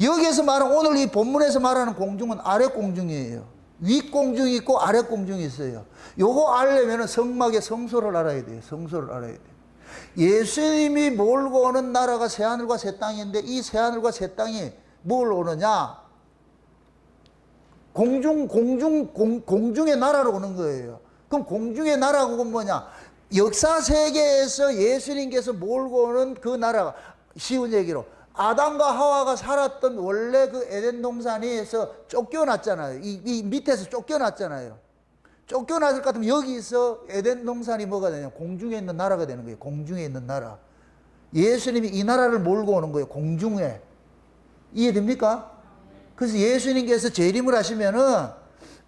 여기에서 말하는, 오늘 이 본문에서 말하는 공중은 아래 공중이에요. 윗 공중이 있고 아래 공중이 있어요. 요거 알려면 성막의 성소를 알아야 돼요. 성소를 알아야 돼요. 예수님이 몰고 오는 나라가 새하늘과 새 땅인데 이 새하늘과 새 땅이 뭘 오느냐? 공중의 나라로 오는 거예요. 그럼 공중의 나라가 뭐냐? 역사 세계에서 예수님께서 몰고 오는 그 나라가, 쉬운 얘기로 아담과 하와가 살았던 원래 그 에덴 동산에서 쫓겨났잖아요. 이 밑에서 쫓겨났잖아요. 쫓겨났을 것 같으면 여기서 에덴 동산이 뭐가 되냐? 공중에 있는 나라가 되는 거예요. 공중에 있는 나라. 예수님이 이 나라를 몰고 오는 거예요. 공중에. 이해됩니까? 그래서 예수님께서 재림을 하시면은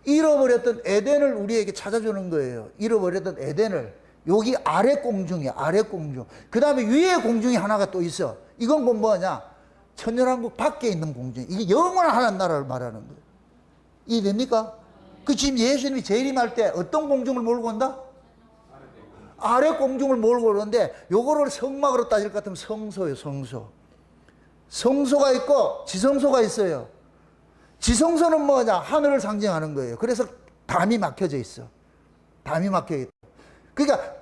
잃어버렸던 에덴을 우리에게 찾아주는 거예요. 잃어버렸던 에덴을. 여기 아래 공중이야. 아래 공중. 그 다음에 위에 공중이 하나가 또 있어. 이건 뭐냐? 천년왕국 밖에 있는 공중. 이게 영원한 하나님 나라를 말하는 거예요. 이해됩니까? 그 지금 예수님이 재림할 때 어떤 공중을 몰고 온다? 아래 공중을 몰고 오는데 요거를 성막으로 따질 것 같으면 성소예요. 성소. 성소가 있고 지성소가 있어요. 지성소는 뭐냐? 하늘을 상징하는 거예요. 그래서 담이 막혀져 있어. 담이 막혀 있다. 그러니까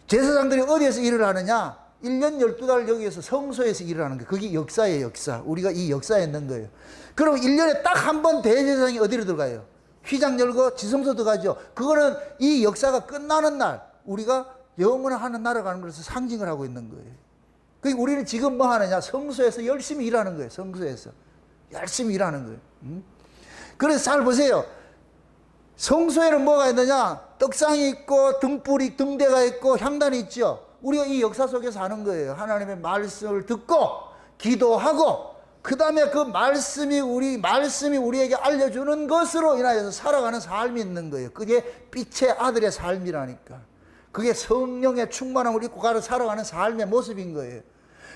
제사장들이 어디에서 일을 하느냐? 1년 12달 여기에서 성소에서 일을 하는 거예요. 그게 역사예요, 역사. 우리가 이 역사에 있는 거예요. 그럼 1년에 딱 한 번 대제사장이 어디로 들어가요? 휘장 열고 지성소 들어가죠. 그거는 이 역사가 끝나는 날, 우리가 영원한 하는 나라 가는 것을 상징을 하고 있는 거예요. 그러니까 우리는 지금 뭐 하느냐? 성소에서 열심히 일하는 거예요. 성소에서. 열심히 일하는 거예요. 그래서 잘 보세요. 성소에는 뭐가 있느냐? 떡상이 있고 등불이 등대가 있고 향단이 있죠. 우리가 이 역사 속에서 사는 거예요. 하나님의 말씀을 듣고 기도하고 그 다음에 그 말씀이 우리에게 알려주는 것으로 인하여서 살아가는 삶이 있는 거예요. 그게 빛의 아들의 삶이라니까. 그게 성령의 충만함을 입고 살아가는 삶의 모습인 거예요.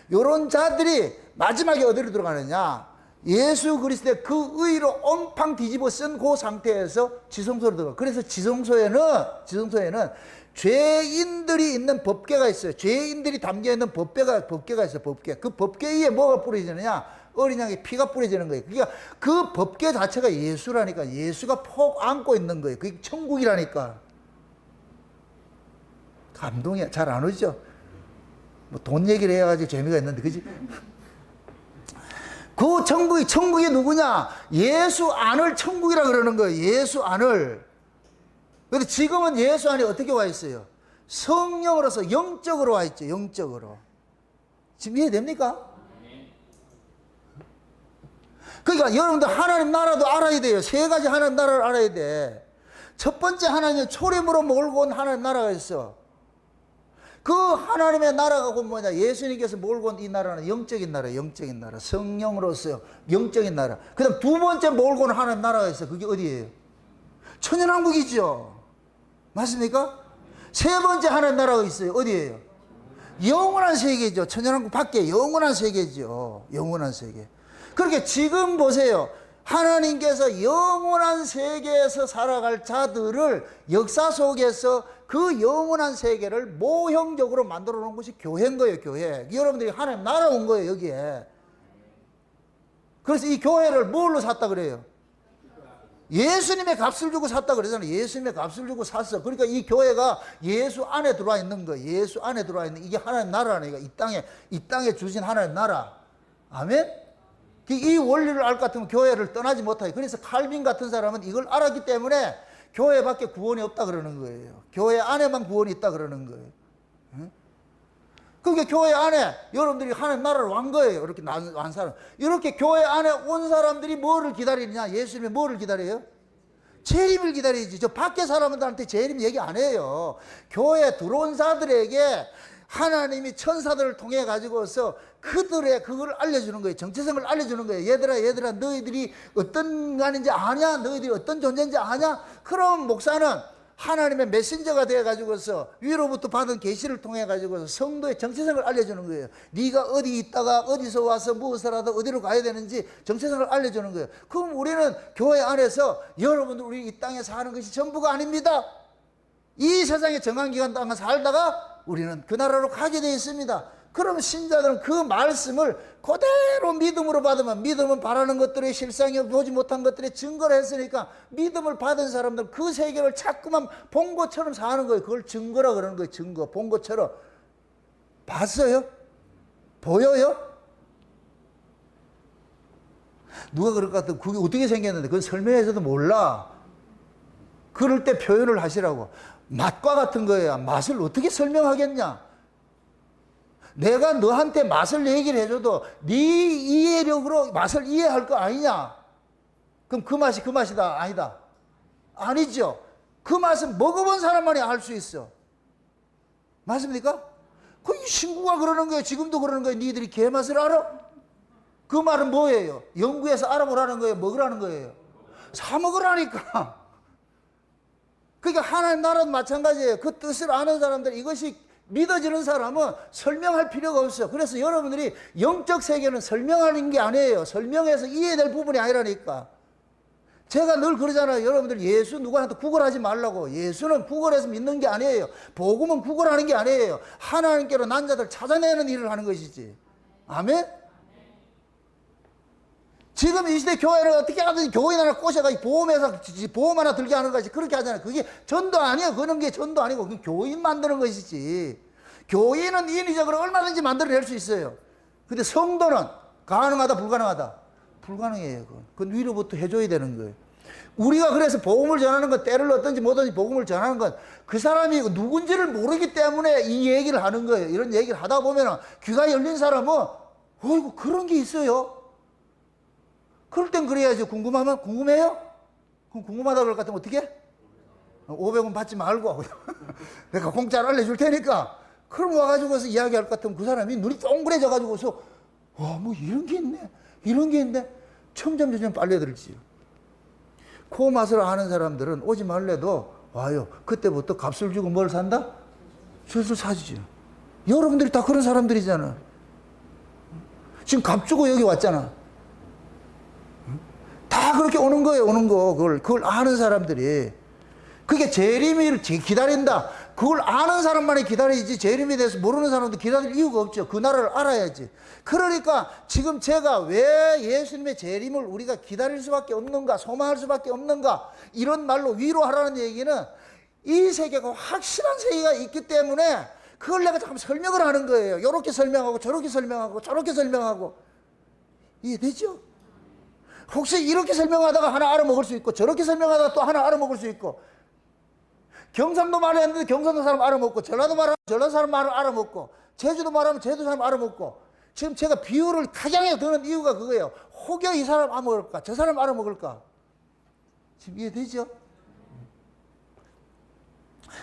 이런 자들이 마지막에 어디로 들어가느냐? 예수 그리스도의 그 의로 엉팡 뒤집어 쓴 그 상태에서 지성소로 들어가. 그래서 지성소에는 죄인들이 있는 법궤가 있어요. 죄인들이 담겨 있는 법궤가 있어요. 법궤. 그 법궤 위에 뭐가 뿌려지느냐? 어린 양의 피가 뿌려지는 거예요. 그러니까 그 법궤 자체가 예수라니까. 예수가 폭 안고 있는 거예요. 그게 천국이라니까. 감동이 잘 안 오죠? 뭐 돈 얘기를 해가지고 재미가 있는데, 그지? 그 천국이 누구냐? 예수 안을 천국이라 그러는 거예요. 예수 안을. 근데 지금은 예수 안에 어떻게 와 있어요? 성령으로서 영적으로 와 있죠. 영적으로. 지금 이해됩니까? 그러니까 여러분들 하나님 나라도 알아야 돼요. 세 가지 하나님 나라를 알아야 돼. 첫 번째 하나님 초림으로 몰고 온 하나님 나라가 있어. 그 하나님의 나라가 곧 뭐냐? 예수님께서 몰고 온 이 나라는 영적인 나라, 영적인 나라. 성령으로서 영적인 나라. 그 다음 두 번째 몰고 온 하나님 나라가 있어. 그게 어디예요? 천연왕국이죠. 맞습니까? 세 번째 하나님 나라가 있어요. 어디예요? 영원한 세계죠. 천연왕국 밖에 영원한 세계죠. 영원한 세계. 그렇게 지금 보세요. 하나님께서 영원한 세계에서 살아갈 자들을 역사 속에서 그 영원한 세계를 모형적으로 만들어 놓은 것이 교회인 거예요, 교회. 여러분들이 하나님 나라 온 거예요, 여기에. 그래서 이 교회를 뭘로 샀다 그래요? 예수님의 값을 주고 샀다 그러잖아요. 예수님의 값을 주고 샀어. 그러니까 이 교회가 예수 안에 들어와 있는 거예요. 예수 안에 들어와 있는, 이게 하나님 나라니까. 이 땅에 주신 하나님 나라. 아멘? 이 원리를 알 것 같으면 교회를 떠나지 못하게. 그래서 칼빈 같은 사람은 이걸 알았기 때문에 교회밖에 구원이 없다 그러는 거예요. 교회 안에만 구원이 있다 그러는 거예요. 그게 교회 안에 여러분들이 하나님 나라를 완 거예요. 이렇게 완 사람. 이렇게 교회 안에 온 사람들이 뭐를 기다리느냐? 예수님의 뭐를 기다려요? 재림을 기다리지. 저 밖에 사람들한테 재림 얘기 안 해요. 교회에 들어온 자들에게 하나님이 천사들을 통해 가지고서 그들의 그걸 알려주는 거예요. 정체성을 알려주는 거예요. 얘들아 너희들이 어떤 인간인지 아냐? 너희들이 어떤 존재인지 아냐? 그럼 목사는 하나님의 메신저가 되어 가지고서 위로부터 받은 계시를 통해 가지고서 성도의 정체성을 알려주는 거예요. 네가 어디 있다가 어디서 와서 무엇을 하다 어디로 가야 되는지 정체성을 알려주는 거예요. 그럼 우리는 교회 안에서 여러분들 우리 이 땅에 사는 것이 전부가 아닙니다. 이 세상에 정한 기간 동안 살다가 우리는 그 나라로 가게 되어 있습니다. 그럼 신자들은 그 말씀을 그대로 믿음으로 받으면, 믿음은 바라는 것들의 실상이 보지 못한 것들의 증거를 했으니까 믿음을 받은 사람들 그 세계를 자꾸만 본 것처럼 사는 거예요. 그걸 증거라 그러는 거예요. 증거. 본 것처럼. 봤어요? 보여요? 누가 그럴 것 같아? 그게 어떻게 생겼는데 그건 설명해서도 몰라. 그럴 때 표현을 하시라고. 맛과 같은 거야. 맛을 어떻게 설명하겠냐? 내가 너한테 맛을 얘기를 해줘도 네 이해력으로 맛을 이해할 거 아니냐? 그럼 그 맛이 그 맛이다? 아니다? 아니죠. 그 맛은 먹어본 사람만이 알 수 있어. 맞습니까? 그 신구가 그러는 거예요. 지금도 그러는 거예요. 니들이 개 맛을 알아? 그 말은 뭐예요? 연구해서 알아보라는 거예요? 먹으라는 거예요? 사 먹으라니까. 그러니까 하나님 나라도 마찬가지예요. 그 뜻을 아는 사람들, 이것이 믿어지는 사람은 설명할 필요가 없어요. 그래서 여러분들이 영적 세계는 설명하는 게 아니에요. 설명해서 이해될 부분이 아니라니까. 제가 늘 그러잖아요. 여러분들 예수 누구한테 구걸하지 말라고. 예수는 구걸해서 믿는 게 아니에요. 복음은 구걸하는 게 아니에요. 하나님께로 난 자들 찾아내는 일을 하는 것이지. 아멘? 지금 이 시대 교회를 어떻게 하든지 교인 하나 꼬셔가지고 보험 하나 들게 하는 것이 그렇게 하잖아요. 그게 전도 아니에요. 그런 게 전도 아니고 그게 교인 만드는 것이지. 교인은 인위적으로 얼마든지 만들어낼 수 있어요. 근데 성도는 가능하다 불가능하다? 불가능해요. 그건 위로부터 해줘야 되는 거예요. 우리가 그래서 복음을 전하는 건 때를 얻든지 뭐든지 복음을 전하는 건 그 사람이 누군지를 모르기 때문에 이 얘기를 하는 거예요. 이런 얘기를 하다 보면 귀가 열린 사람은 어이구 그런 게 있어요. 그럴 땐 그래야죠. 궁금하면 궁금해요? 그럼 궁금하다 그럴 것 같으면 어떻게? 500원 받지 말고 내가 공짜로 알려줄 테니까. 그럼 와가지고서 이야기할 것 같으면 그 사람이 눈이 동그래져 가지고서 와 뭐 이런 게 있네 이런 게 있네 점점 빨려들지요. 그 맛을 아는 사람들은 오지 말래도 와요. 그때부터 값을 주고 뭘 산다? 슬슬 사주죠. 여러분들이 다 그런 사람들이잖아. 지금 값 주고 여기 왔잖아. 다 그렇게 오는 거예요, 오는 거. 그걸 아는 사람들이. 그게 재림을 기다린다. 그걸 아는 사람만이 기다리지, 재림에 대해서 모르는 사람도 기다릴 이유가 없죠. 그 나라를 알아야지. 그러니까 지금 제가 왜 예수님의 재림을 우리가 기다릴 수밖에 없는가, 소망할 수밖에 없는가, 이런 말로 위로하라는 얘기는 이 세계가 확실한 세계가 있기 때문에 그걸 내가 잠깐 설명을 하는 거예요. 이렇게 설명하고, 저렇게 설명하고, 저렇게 설명하고. 이해되죠? 혹시 이렇게 설명하다가 하나 알아먹을 수 있고 저렇게 설명하다가 또 하나 알아먹을 수 있고 경상도 말을 했는데 경상도 사람 알아먹고 전라도 말하면 전라도 사람 말을 알아먹고 제주도 말하면 제주도 사람 알아먹고 지금 제가 비유를 가장에 드는 이유가 그거예요. 혹여 이 사람 알아먹을까 저 사람 알아먹을까 지금 이해되죠?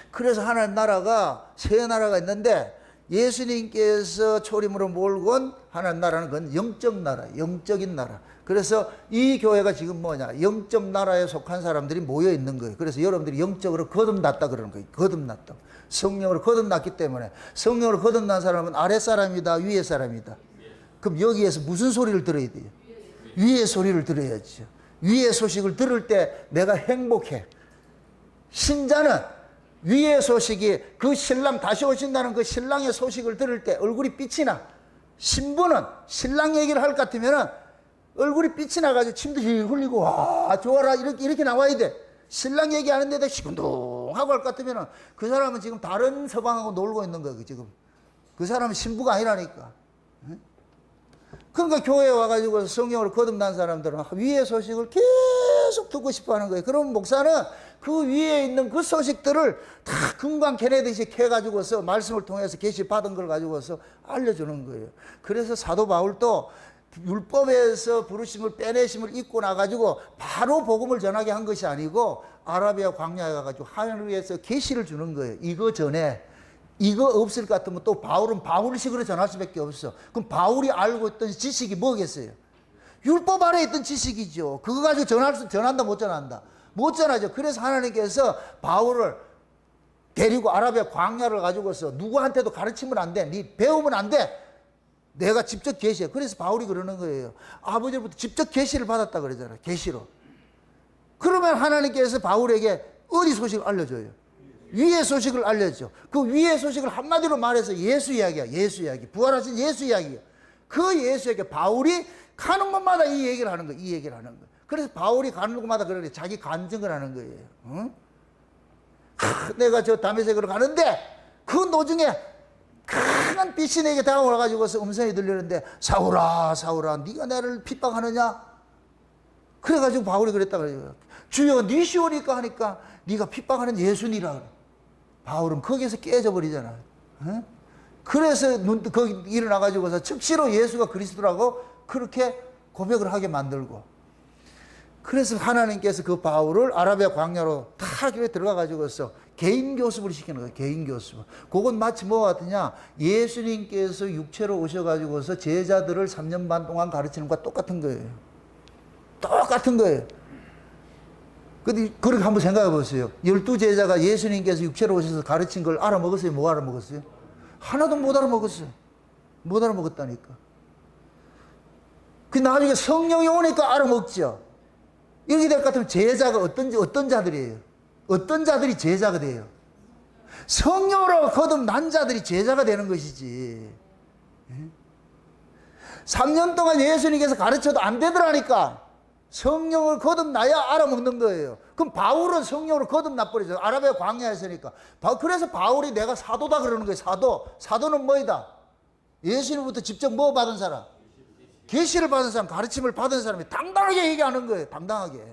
그래서 하나님 나라가 세 나라가 있는데 예수님께서 초림으로 몰고 온 하나님 나라는 그건 영적 나라, 영적인 나라. 그래서 이 교회가 지금 뭐냐, 영적 나라에 속한 사람들이 모여 있는 거예요. 그래서 여러분들이 영적으로 거듭났다 그러는 거예요. 거듭났다. 성령으로 거듭났기 때문에. 성령으로 거듭난 사람은 아랫사람이다, 위에 사람이다. 그럼 여기에서 무슨 소리를 들어야 돼요? 위의 소리를 들어야죠. 위의 소식을 들을 때 내가 행복해. 신자는 위의 소식이, 그 신랑 다시 오신다는 그 신랑의 소식을 들을 때 얼굴이 빛이 나. 신부는 신랑 얘기를 할 것 같으면 얼굴이 빛이 나가지고 침도 흘리고, 와, 좋아라, 이렇게 나와야 돼. 신랑 얘기하는데도 시큰둥하고 할 것 같으면 그 사람은 지금 다른 서방하고 놀고 있는 거예요, 지금. 그 사람은 신부가 아니라니까. 그러니까 교회에 와가지고 성령을 거듭난 사람들은 위의 소식을 계속 듣고 싶어 하는 거예요. 그럼 목사는 그 위에 있는 그 소식들을 다 금광 캐내듯이 캐가지고서 말씀을 통해서 계시 받은 걸 가지고서 알려주는 거예요. 그래서 사도 바울도 율법에서 부르심을 빼내심을 입고 나가지고 바로 복음을 전하게 한 것이 아니고 아라비아 광야에 가가지고 하늘을 위해서 계시를 주는 거예요. 이거 전에 이거 없을 것 같으면 또 바울은 바울식으로 전할 수밖에 없어. 그럼 바울이 알고 있던 지식이 뭐겠어요? 율법 아래 있던 지식이죠. 그거 가지고 전한다 못 전한다? 못 전하죠. 그래서 하나님께서 바울을 데리고 아라비아 광야를 가지고서 누구한테도 가르치면 안 돼. 네 배우면 안 돼. 내가 직접 계시해. 그래서 바울이 그러는 거예요. 아버지로부터 직접 계시를 받았다 그러잖아요. 계시로. 그러면 하나님께서 바울에게 어디 소식을 알려줘요? 위의 소식을 알려줘. 그 위의 소식을 한마디로 말해서 예수 이야기야. 예수 이야기. 부활하신 예수 이야기야. 그 예수 이야기. 바울이 가는 곳마다 이 얘기를 하는 거야. 이 얘기를 하는 거야. 그래서 바울이 가는 곳마다 그러래. 자기 간증을 하는 거예요. 응? 내가 저 다메섹으로 가는데 그 노중에 강한 빛이 내게 다가와가지고서 음성이 들리는데 사울아 사울아 네가 나를 핍박하느냐? 그래가지고 바울이 그랬다 그래요. 주여 네 시오니까 하니까 네가 핍박하는 예수니라 그래. 바울은 거기에서 깨져버리잖아. 응? 그래서 거기 일어나가지고서 즉시로 예수가 그리스도라고 그렇게 고백을 하게 만들고, 그래서 하나님께서 그 바울을 아라비아 광야로 다 교회 들어가가지고서 개인 교습을 시키는 거예요. 개인 교습. 그건 마치 뭐와 같으냐? 예수님께서 육체로 오셔가지고서 제자들을 3년 반 동안 가르치는 것과 똑같은 거예요. 똑같은 거예요. 근데 그렇게 한번 생각해 보세요. 12제자가 예수님께서 육체로 오셔서 가르친 걸 알아먹었어요? 못 알아먹었어요? 하나도 못 알아먹었어요. 못 알아먹었다니까. 그 나중에 성령이 오니까 알아먹죠. 이렇게 될 것 같으면 제자가 어떤 자들이에요? 어떤 자들이 제자가 돼요? 성령으로 거듭난 자들이 제자가 되는 것이지. 3년 동안 예수님께서 가르쳐도 안 되더라니까. 성령을 거듭나야 알아먹는 거예요. 그럼 바울은 성령으로 거듭나버리죠. 아라비아 광야에서니까. 그래서 바울이 내가 사도다 그러는 거예요. 사도. 사도는 뭐이다? 예수님부터 직접 뭐 받은 사람? 계시를 받은 사람, 가르침을 받은 사람이 당당하게 얘기하는 거예요. 당당하게.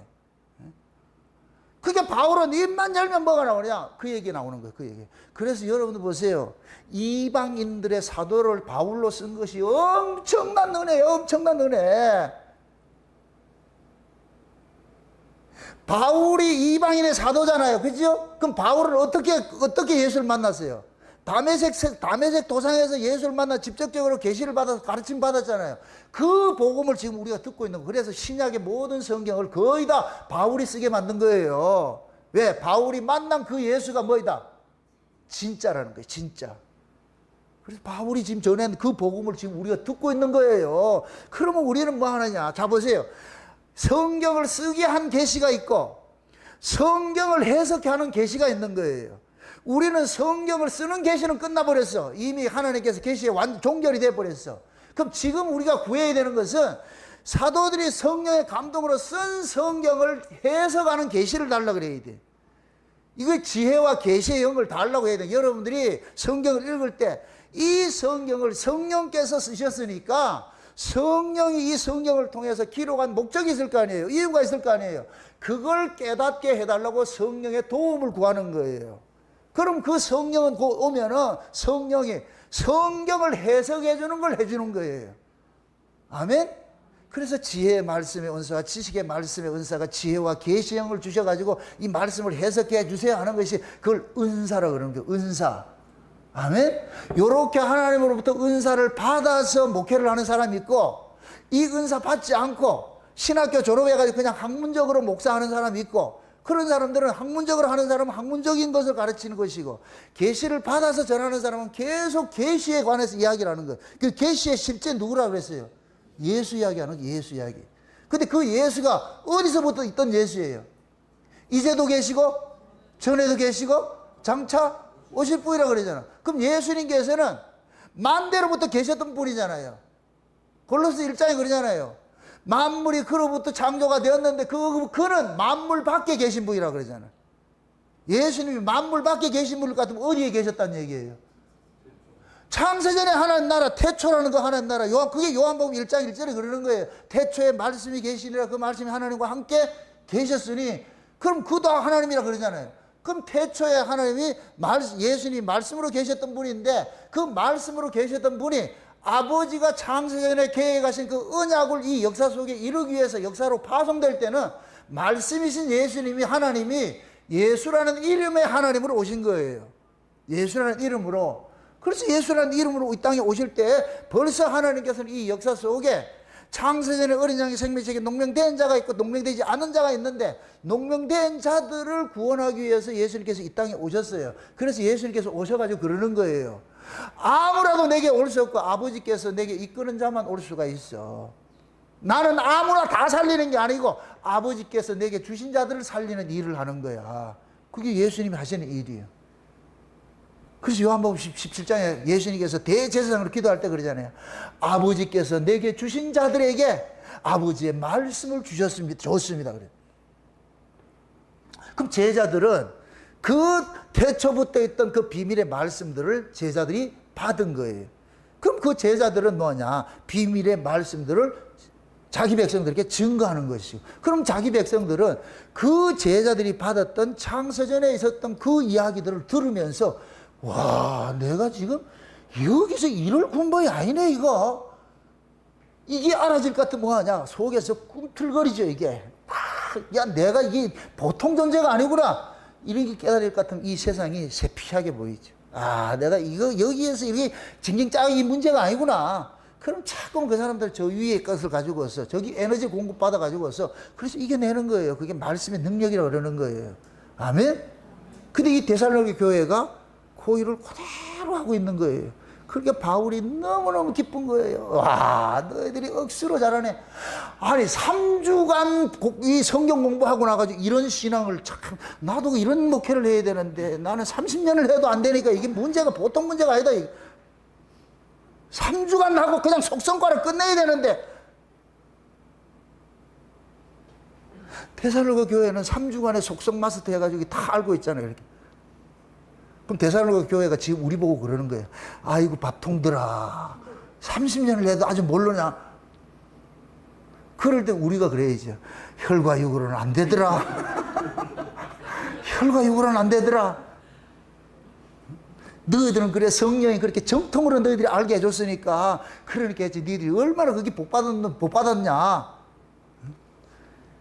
그러니까 바울은 입만 열면 뭐가 나오냐? 그 얘기 나오는 거예요. 그 얘기. 그래서 여러분들 보세요. 이방인들의 사도를 바울로 쓴 것이 엄청난 은혜예요. 엄청난 은혜. 바울이 이방인의 사도잖아요. 그죠? 그럼 바울은 어떻게 예수를 만났어요? 다메섹 도상에서 예수를 만나 직접적으로 계시를 받아서 가르침 받았잖아요. 그 복음을 지금 우리가 듣고 있는 거예요. 그래서 신약의 모든 성경을 거의 다 바울이 쓰게 만든 거예요. 왜? 바울이 만난 그 예수가 뭐이다? 진짜라는 거예요. 진짜. 그래서 바울이 지금 전한 그 복음을 지금 우리가 듣고 있는 거예요. 그러면 우리는 뭐 하느냐? 자 보세요. 성경을 쓰게 한 계시가 있고 성경을 해석해 하는 계시가 있는 거예요. 우리는 성경을 쓰는 계시는 끝나버렸어. 이미 하나님께서 계시에 종결이 돼버렸어. 그럼 지금 우리가 구해야 되는 것은 사도들이 성령의 감동으로 쓴 성경을 해석하는 계시를 달라고 그래야 돼. 이거 지혜와 계시의 영을 달라고 해야 돼. 여러분들이 성경을 읽을 때 이 성경을 성령께서 쓰셨으니까 성령이 이 성경을 통해서 기록한 목적이 있을 거 아니에요. 이유가 있을 거 아니에요. 그걸 깨닫게 해달라고 성령의 도움을 구하는 거예요. 그럼 그 성령은 곧 오면은 성령이 성경을 해석해 주는 걸 해주는 거예요. 아멘? 그래서 지혜의 말씀의 은사와 지식의 말씀의 은사가 지혜와 계시의 영을 주셔가지고 이 말씀을 해석해 주세요 하는 것이 그걸 은사라고 그러는 거예요. 은사. 아멘? 요렇게 하나님으로부터 은사를 받아서 목회를 하는 사람이 있고, 이 은사 받지 않고 신학교 졸업해가지고 그냥 학문적으로 목사하는 사람이 있고, 그런 사람들은 학문적으로 하는 사람은 학문적인 것을 가르치는 것이고, 계시를 받아서 전하는 사람은 계속 계시에 관해서 이야기를 하는 거예요. 그 계시의 실제 누구라고 그랬어요? 예수 이야기하는 거예요. 예수 이야기. 근데 그 예수가 어디서부터 있던 예수예요? 이제도 계시고 전에도 계시고 장차 오실 분이라 그러잖아. 그럼 예수님께서는 만대로부터 계셨던 분이잖아요. 골로새 1장에 그러잖아요. 만물이 그로부터 창조가 되었는데 그는 만물 밖에 계신 분이라 그러잖아. 예수님이 만물 밖에 계신 분 같으면 어디에 계셨다는 얘기예요? 창세전에 하나님 나라, 태초라는 거 하나님 나라. 그게 요한복음 1장 1절에 그러는 거예요. 태초에 말씀이 계시니라 그 말씀이 하나님과 함께 계셨으니, 그럼 그도 하나님이라 그러잖아요. 그럼 태초에 하나님이 예수님이 말씀으로 계셨던 분인데, 그 말씀으로 계셨던 분이 아버지가 창세전에 계획하신 그 언약을 이 역사 속에 이루기 위해서 역사로 파송될 때는 말씀이신 예수님이, 하나님이 예수라는 이름의 하나님으로 오신 거예요. 예수라는 이름으로. 그래서 예수라는 이름으로 이 땅에 오실 때 벌써 하나님께서는 이 역사 속에 창세전에 어린 양의 생명책에 농명된 자가 있고 농명되지 않은 자가 있는데, 농명된 자들을 구원하기 위해서 예수님께서 이 땅에 오셨어요. 그래서 예수님께서 오셔가지고 그러는 거예요. 아무라도 내게 올 수 없고 아버지께서 내게 이끄는 자만 올 수가 있어. 나는 아무나 다 살리는 게 아니고 아버지께서 내게 주신 자들을 살리는 일을 하는 거야. 그게 예수님이 하시는 일이에요. 그래서 요한복음 17장에 예수님께서 대제사장으로 기도할 때 그러잖아요. 아버지께서 내게 주신 자들에게 아버지의 말씀을 줬습니다. 그래요. 그럼 제자들은 그 태초부터 있던 그 비밀의 말씀들을 제자들이 받은 거예요. 그럼 그 제자들은 뭐냐? 비밀의 말씀들을 자기 백성들에게 증거하는 것이고, 그럼 자기 백성들은 그 제자들이 받았던 창세전에 있었던 그 이야기들을 들으면서, 와, 내가 지금 여기서 이럴 공부이 아니네, 이거. 이게 알아질 것 같으면 뭐하냐? 속에서 꿈틀거리죠, 이게. 야, 내가 이게 보통 존재가 아니구나. 이런 게 깨달을 것 같으면 이 세상이 세피하게 보이죠. 아, 내가 여기에서 이게 징징짜기 문제가 아니구나. 그럼 자꾸 그 사람들 저 위의 것을 가지고서, 저기 에너지 공급받아 가지고서, 그래서 이겨내는 거예요. 그게 말씀의 능력이라고 그러는 거예요. 아멘? 근데 이 데살로니가 교회가 그 일을 그대로 하고 있는 거예요. 그러니까 바울이 너무너무 기쁜 거예요. 와, 너희들이 억수로 잘하네. 아니, 3주간 이 성경 공부하고 나가지고 이런 신앙을 참, 나도 이런 목회를 해야 되는데 나는 30년을 해도 안 되니까 이게 문제가 보통 문제가 아니다. 3주간 하고 그냥 속성과를 끝내야 되는데, 데살로니가 교회는 3주간의 속성 마스터 해가지고 다 알고 있잖아요. 이렇게. 그럼 데살로니가 교회가 지금 우리 보고 그러는 거예요. 아이고 밥통들아, 30년을 해도 아주 모르냐. 그럴 때 우리가 그래야죠. 혈과 육으로는 안 되더라. 혈과 육으로는 안 되더라. 너희들은 그래, 성령이 그렇게 정통으로 너희들이 알게 해줬으니까 그러니까 했지. 너희들이 얼마나 그게 복 받았냐.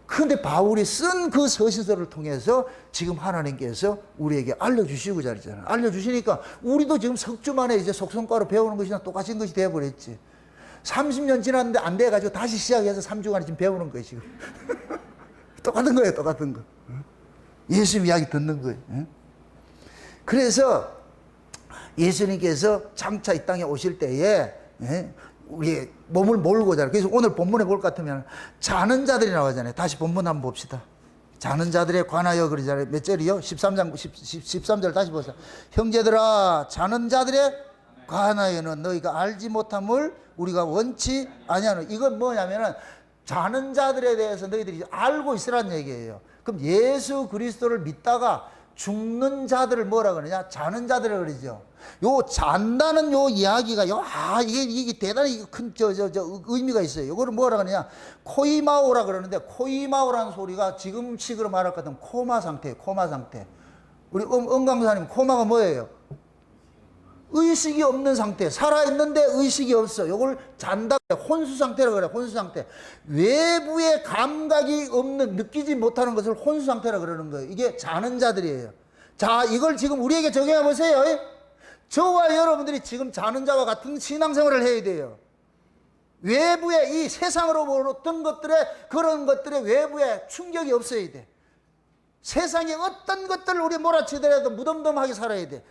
그런데 바울이 쓴 그 서신서를 통해서 지금 하나님께서 우리에게 알려주시고 자리잖아요. 알려주시니까 우리도 지금 석주 만에 이제 속성과로 배우는 것이랑 똑같은 것이 되어버렸지. 30년 지났는데 안 돼가지고 다시 시작해서 3주간에 지금 배우는 거예요, 지금. 똑같은 거예요, 똑같은 거. 예수님 이야기 듣는 거예요. 그래서 예수님께서 장차 이 땅에 오실 때에 우리 몸을 몰고 자라. 그래서 오늘 본문에 볼 것 같으면 자는 자들이 나오잖아요. 다시 본문 한번 봅시다. 자는 자들에 관하여 그러잖아요. 몇 절이요? 13절 다시 보세요. 형제들아, 자는 자들에 관하여는 너희가 알지 못함을 우리가 원치 아니하노. 이건 뭐냐면은 자는 자들에 대해서 너희들이 알고 있으라는 얘기예요. 그럼 예수 그리스도를 믿다가 죽는 자들을 뭐라 그러냐? 자는 자들을 그러죠. 요 잔다는 요 이야기가 이게 대단히 큰 의미가 있어요. 요거를 뭐라 그러냐? 코이마오라 그러는데, 코이마오라는 소리가 지금 식으로 말할 것 같으면 코마 상태예요. 코마 상태. 우리 강사님, 코마가 뭐예요? 의식이 없는 상태. 살아있는데 의식이 없어. 요걸 잔다. 혼수 상태라고 그래요. 혼수 상태. 외부의 감각이 없는, 느끼지 못하는 것을 혼수 상태라고 그러는 거예요. 이게 자는 자들이에요. 자, 이걸 지금 우리에게 적용해 보세요. 저와 여러분들이 지금 자는 자와 같은 신앙생활을 해야 돼요. 외부의 이 세상으로 보는 그런 것들의 외부에 충격이 없어야 돼. 세상에 어떤 것들을 우리 몰아치더라도 무덤덤하게 살아야 돼.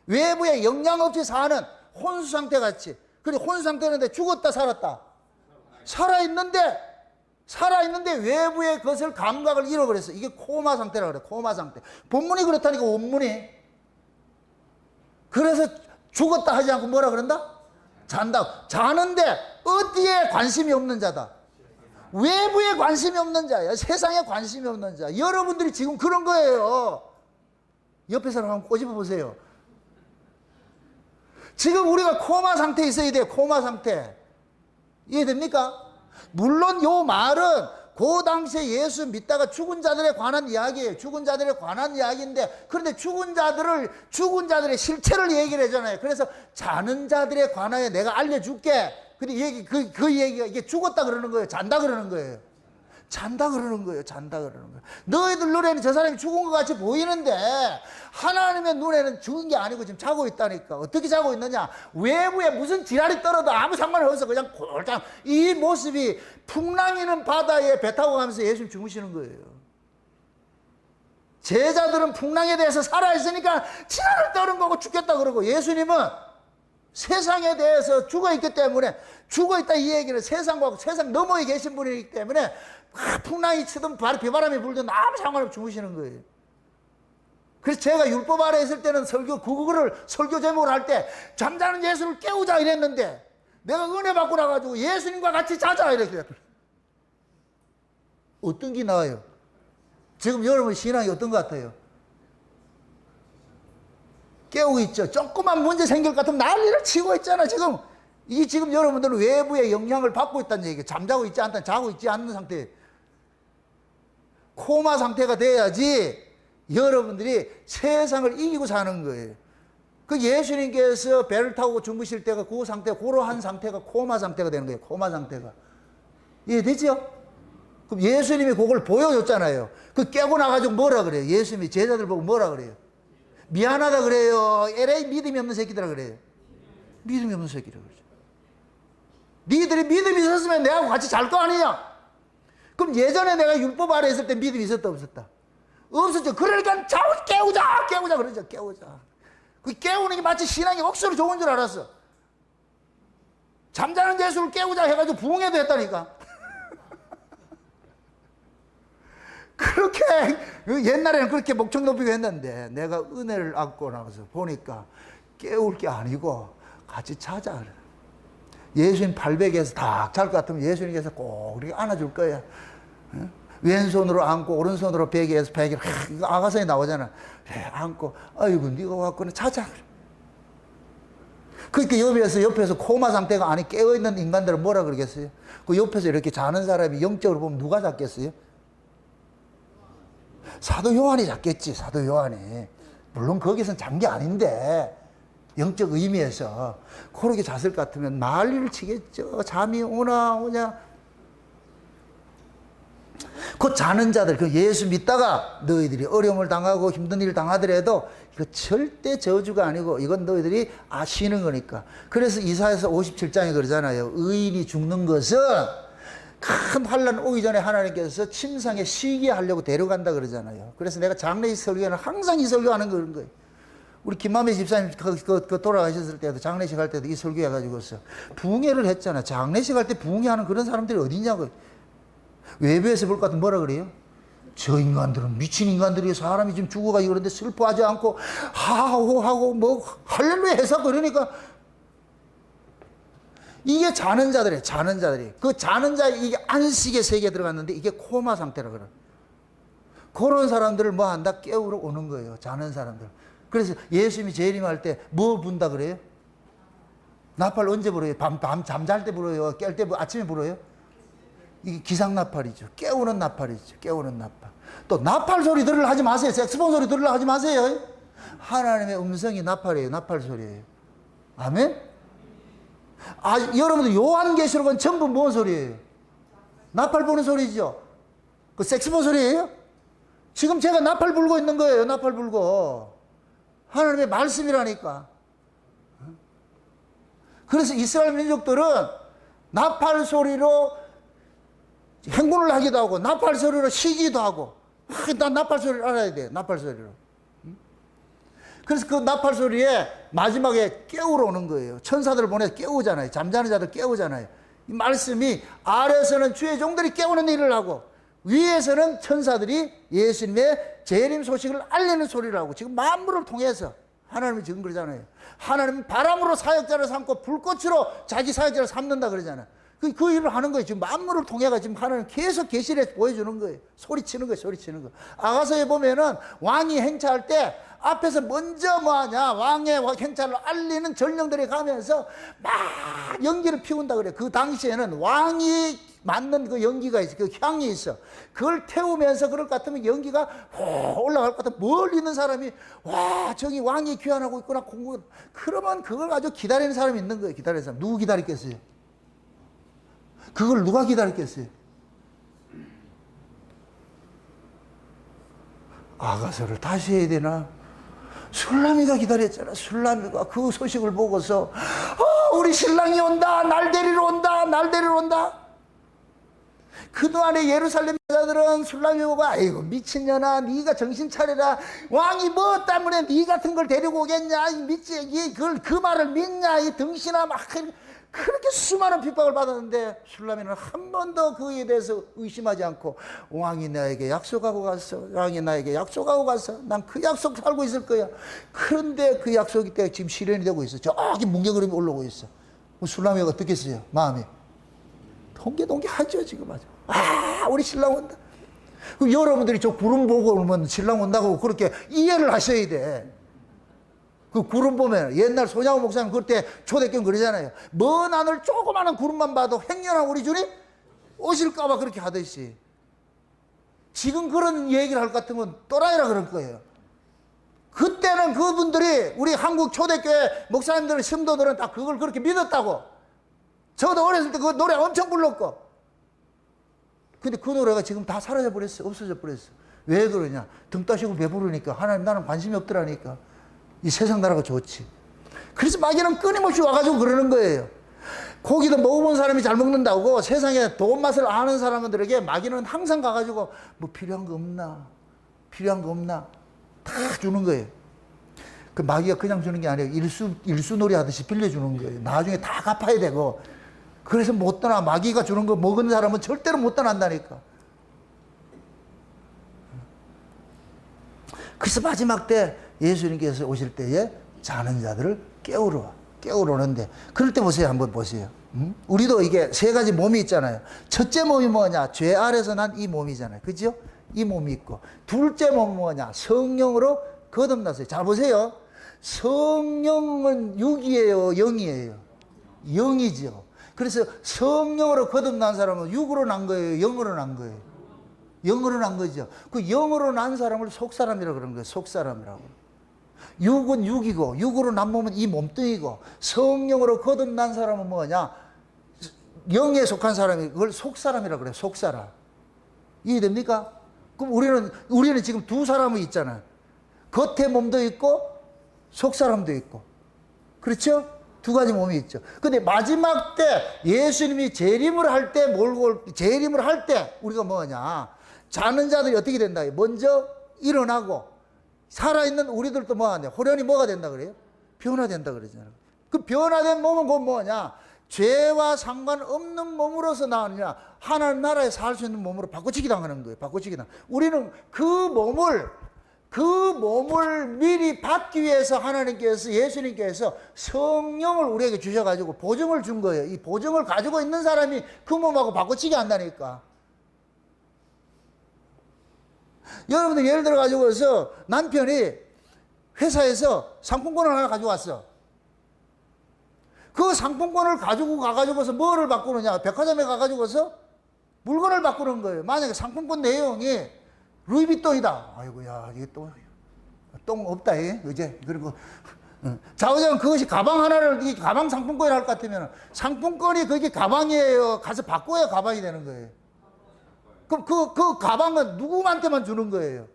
외부에 영향 없이 사는 혼수 상태 같이. 그래, 혼수 상태인데 죽었다 살았다. 살아있는데 살아있는데 외부의 것을 감각을 잃어버렸어. 이게 코마 상태라 그래. 코마 상태. 본문이 그렇다니까, 원문이. 그래서 죽었다 하지 않고 뭐라 그런다? 잔다. 자는데 어디에 관심이 없는 자다. 외부에 관심이 없는 자야. 세상에 관심이 없는 자. 여러분들이 지금 그런 거예요. 옆에 사람 한번 꼬집어 보세요. 지금 우리가 코마 상태에 있어야 돼요. 코마 상태. 이해됩니까? 물론 요 말은 그 당시에 예수 믿다가 죽은 자들에 관한 이야기예요. 죽은 자들에 관한 이야기인데, 그런데 죽은 자들의 실체를 얘기를 하잖아요. 그래서 자는 자들에 관하여 내가 알려줄게. 근데 그 얘기가 이게 죽었다 그러는 거예요. 잔다 그러는 거예요. 잔다 그러는 거예요. 잔다 그러는 거예요. 너희들 눈에는 저 사람이 죽은 것 같이 보이는데 하나님의 눈에는 죽은 게 아니고 지금 자고 있다니까. 어떻게 자고 있느냐? 외부에 무슨 지랄이 떨어도 아무 상관없어. 그냥 골장. 이 모습이 풍랑이는 바다에 배 타고 가면서 예수님 주무시는 거예요. 제자들은 풍랑에 대해서 살아있으니까 지랄을 떠는 거고 죽겠다 그러고, 예수님은 세상에 대해서 죽어있기 때문에, 죽어있다 이 얘기는 세상과 세상 너머에 계신 분이기 때문에 풍랑이 치든 비바람이 불든 아무 상관없이 주무시는 거예요. 그래서 제가 율법 아래 있을 때는 설교 제목을 할 때 잠자는 예수를 깨우자 이랬는데, 내가 은혜 받고 나가지고 예수님과 같이 자자 이렇게. 어떤 게 나와요? 지금 여러분 신앙이 어떤 것 같아요? 깨우고 있죠. 조그만 문제 생길 것 같으면 난리를 치고 있잖아, 지금. 지금 여러분들은 외부의 영향을 받고 있다는 얘기예요. 잠자고 있지 않다, 자고 있지 않는 상태. 코마 상태가 돼야지 여러분들이 세상을 이기고 사는 거예요. 그 예수님께서 배를 타고 주무실 때가 그 상태, 그러한 상태가 코마 상태가 되는 거예요. 코마 상태가. 이해되죠? 그럼 예수님이 그걸 보여줬잖아요. 그 깨고 나가지고 뭐라 그래요? 예수님이 제자들 보고 뭐라 그래요? 미안하다 그래요. LA 믿음이 없는 새끼들아 그래요. 믿음이 없는 새끼라 그러죠. 니들이 믿음이 있었으면 내하고 같이 잘 거 아니냐? 그럼 예전에 내가 율법 아래 있을 때 믿음이 있었다 없었다? 없었죠. 그러니까 깨우자 그러죠. 깨우자. 그 깨우는 게 마치 신앙이 억수로 좋은 줄 알았어. 잠자는 예수를 깨우자 해가지고 부흥회도 했다니까. 그렇게 옛날에는 그렇게 목청 높이고 했는데, 내가 은혜를 안고 나가서 보니까 깨울 게 아니고 같이 자자. 예수님 발베개에서 딱 잘 것 같으면 예수님께서 꼭 이렇게 안아줄 거야. 왼손으로 안고 오른손으로 베개에서 베개를 이거 아가서에 나오잖아. 안고 아이고 네가 왔구나 자자. 그러니까 옆에서 코마 상태가 아니 깨어있는 인간들은 뭐라 그러겠어요? 그 옆에서 이렇게 자는 사람이 영적으로 보면 누가 잤겠어요? 사도 요한이 잤겠지. 사도 요한이. 물론 거기서는 잔 게 아닌데 영적 의미에서 그렇게 잤을 것 같으면 난리를 치겠죠. 잠이 오냐. 그 자는 자들, 그 예수 믿다가 너희들이 어려움을 당하고 힘든 일을 당하더라도 이거 절대 저주가 아니고 이건 너희들이 아시는 거니까. 그래서 이사야서 57장에 그러잖아요. 의인이 죽는 것은 큰 환란 오기 전에 하나님께서 침상에 쉬게 하려고 데려간다 그러잖아요. 그래서 내가 장례식 설교에는 항상 이 설교하는 그런 거예요. 우리 김만배 집사님 그 돌아가셨을 때도 장례식 할 때도 이 설교해가지고서 부흥회를 했잖아. 장례식 할 때 부흥회하는 그런 사람들이 어디냐고. 외부에서 볼 것 같으면 뭐라 그래요? 저 인간들은 미친 인간들이 사람이 지금 죽어가지고 그런데 슬퍼하지 않고 하고 뭐 할렐루야 해서 그러니까 이게 자는 자들이 그 자는 자 이게 안식의 세계에 들어갔는데 이게 코마 상태라 그래. 그런 사람들을 뭐 한다? 깨우러 오는 거예요. 자는 사람들. 그래서 예수님이 재림할 때 뭐 분다 그래요? 나팔 언제 불어요? 밤 잠잘 때 불어요? 깰 때 아침에 불어요? 이게 기상나팔이죠. 깨우는 나팔이죠. 깨우는 나팔. 또 나팔 소리 들으려 하지 마세요. 색스폰 소리 들으려 하지 마세요. 하나님의 음성이 나팔이에요. 나팔 소리예요. 아멘? 여러분들 요한계시록은 전부 뭔 소리예요? 나팔 부는 소리죠. 그 색스폰 소리예요? 지금 제가 나팔 불고 있는 거예요. 나팔 불고. 하나님의 말씀이라니까. 그래서 이스라엘 민족들은 나팔 소리로 행군을 하기도 하고 나팔 소리로 쉬기도 하고. 난 나팔 소리를 알아야 돼. 나팔 소리로. 그래서 그 나팔 소리에 마지막에 깨우러 오는 거예요. 천사들을 보내서 깨우잖아요. 잠자는 자들 깨우잖아요. 이 말씀이 아래에서는 주의 종들이 깨우는 일을 하고 위에서는 천사들이 예수님의 재림 소식을 알리는 소리를 하고, 지금 만물을 통해서 하나님이 지금 그러잖아요. 하나님은 바람으로 사역자를 삼고 불꽃으로 자기 사역자를 삼는다 그러잖아요. 그 일을 하는 거예요. 지금 만물을 통해가 지금 하나님 계속 계시를 보여주는 거예요. 소리치는 거예요. 소리치는 거. 아가서에 보면은 왕이 행차할 때 앞에서 먼저 뭐하냐, 왕의 행차를 알리는 전령들이 가면서 막 연기를 피운다 그래요. 그 당시에는 왕이 맞는 그 연기가 있어. 그 향이 있어. 그걸 태우면서 그럴 것 같으면 연기가 올라갈 것 같으면 멀리 있는 사람이, 와, 저기 왕이 귀환하고 있구나, 공부. 그러면 그걸 아주 기다리는 사람이 있는 거예요. 기다리는 사람. 누구 기다리겠어요? 그걸 누가 기다렸겠어요? 아가서를 다시 해야 되나? 술라미가 기다렸잖아. 술라미가 그 소식을 보고서 우리 신랑이 온다, 날 데리러 온다, 날 데리러 온다. 그동안에 예루살렘 여자들은 술라미 보고, 아이고 미친년아, 네가 정신 차려라, 왕이 뭐 때문에 네 같은 걸 데리고 오겠냐, 이 미치, 그 말을 믿냐, 이 등신아, 막 그렇게 수많은 핍박을 받았는데 술라미는 한 번도 그에 대해서 의심하지 않고, 왕이 나에게 약속하고 갔어, 왕이 나에게 약속하고 갔어, 난 그 약속 살고 있을 거야. 그런데 그 약속이 때 지금 실현이 되고 있어. 저기 뭉게그림이 올라오고 있어. 술라미가 어떻겠어요? 마음이 동기하죠 지금. 아주 우리 신랑 온다. 그럼 여러분들이 저 구름 보고 오면 신랑 온다고 그렇게 이해를 하셔야 돼. 그 구름 보면 옛날 손양호 목사님 그때 초대교회 그러잖아요. 먼 하늘 조그마한 구름만 봐도 행여나 우리 주님 오실까봐 그렇게 하듯이, 지금 그런 얘기를 할 것 같으면 또라이라 그럴 거예요. 그때는 그분들이, 우리 한국 초대교회 목사님들, 성도들은 다 그걸 그렇게 믿었다고. 저도 어렸을 때 그 노래 엄청 불렀고. 근데 그 노래가 지금 다 사라져 버렸어. 없어져 버렸어. 왜 그러냐? 등 따시고 배부르니까. 하나님 나는 관심이 없더라니까. 이 세상 나라가 좋지. 그래서 마귀는 끊임없이 와가지고 그러는 거예요. 고기도 먹어본 사람이 잘 먹는다고 세상에 돈 맛을 아는 사람들에게 마귀는 항상 가가지고 뭐 필요한 거 없나? 필요한 거 없나? 다 주는 거예요. 그 마귀가 그냥 주는 게 아니에요. 일수놀이 하듯이 빌려주는 거예요. 나중에 다 갚아야 되고. 그래서 못 떠나. 마귀가 주는 거 먹은 사람은 절대로 못 떠난다니까. 그래서 마지막 때 예수님께서 오실 때에 자는 자들을 깨우러 오는데, 그럴 때 보세요. 한번 보세요. 우리도 이게 세 가지 몸이 있잖아요. 첫째 몸이 뭐냐? 죄 아래서 난 이 몸이잖아요. 그죠? 이 몸이 있고, 둘째 몸은 뭐냐? 성령으로 거듭났어요. 잘 보세요. 성령은 육이에요, 영이에요? 영이죠. 그래서 성령으로 거듭난 사람은 육으로 난 거예요, 영으로 난 거예요? 영으로 난 거죠. 그 영으로 난 사람을 속사람이라고 그러는 거예요. 속사람이라고. 육은 육이고, 육으로 난 몸은 이 몸뚱이고, 성령으로 거듭난 사람은 뭐냐? 영에 속한 사람이, 그걸 속사람이라고 그래요. 속사람. 이해됩니까? 그럼 우리는 지금 두 사람이 있잖아요. 겉에 몸도 있고 속사람도 있고. 그렇죠? 두 가지 몸이 있죠. 근데 마지막 때 예수님이 재림을 할 때 재림을 할 때 우리가 뭐냐? 자는 자들이 어떻게 된다? 먼저 일어나고, 살아있는 우리들도 뭐하냐? 호련히 뭐가 된다 그래요? 변화된다 그러잖아요. 그 변화된 몸은 곧 뭐냐? 죄와 상관없는 몸으로서 나오느냐? 하나님 나라에 살 수 있는 몸으로 바꿔치기 당하는 거예요. 바꿔치기 당. 우리는 그 몸을 미리 받기 위해서 하나님께서, 예수님께서 성령을 우리에게 주셔가지고 보증을 준 거예요. 이 보증을 가지고 있는 사람이 그 몸하고 바꿔치기 한다니까. 여러분들 예를 들어 가지고서 남편이 회사에서 상품권을 하나 가져왔어. 그 상품권을 가지고 가가지고서 뭐를 바꾸느냐? 백화점에 가가지고서 물건을 바꾸는 거예요. 만약에 상품권 내용이 루이비통이다. 아이고야, 이게 똥 없다, 이제. 그리고, 자오장 그것이 가방 하나를, 이 가방 상품권이 할 것 같으면 상품권이 그게 가방이에요. 가서 바꿔야 가방이 되는 거예요. 그럼 그 가방은 누구한테만 주는 거예요?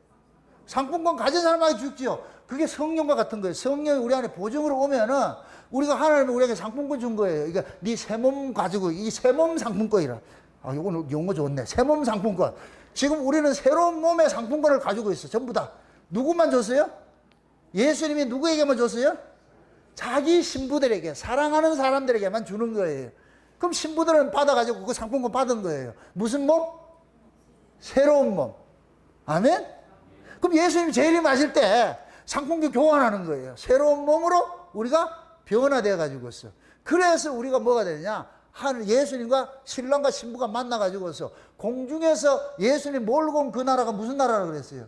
상품권 가진 사람에게 주죠. 그게 성령과 같은 거예요. 성령이 우리 안에 보증으로 오면은 우리가 하나님이 우리에게 상품권 준 거예요. 그러니까 네 새 몸 가지고, 이 새 몸 상품권이라. 아, 이거는 용어 좋네. 새 몸 상품권. 지금 우리는 새로운 몸의 상품권을 가지고 있어. 전부 다. 누구만 줬어요? 예수님이 누구에게만 줬어요? 자기 신부들에게, 사랑하는 사람들에게만 주는 거예요. 그럼 신부들은 받아가지고 그 상품권 받은 거예요. 무슨 몸? 새로운 몸. 아멘? 그럼 예수님이 재림하실 때 상품권 교환하는 거예요. 새로운 몸으로 우리가 변화되어 가지고서. 그래서 우리가 뭐가 되느냐? 예수님과 신랑과 신부가 만나가지고서 공중에서 예수님 몰고 온 그 나라가 무슨 나라라고 그랬어요?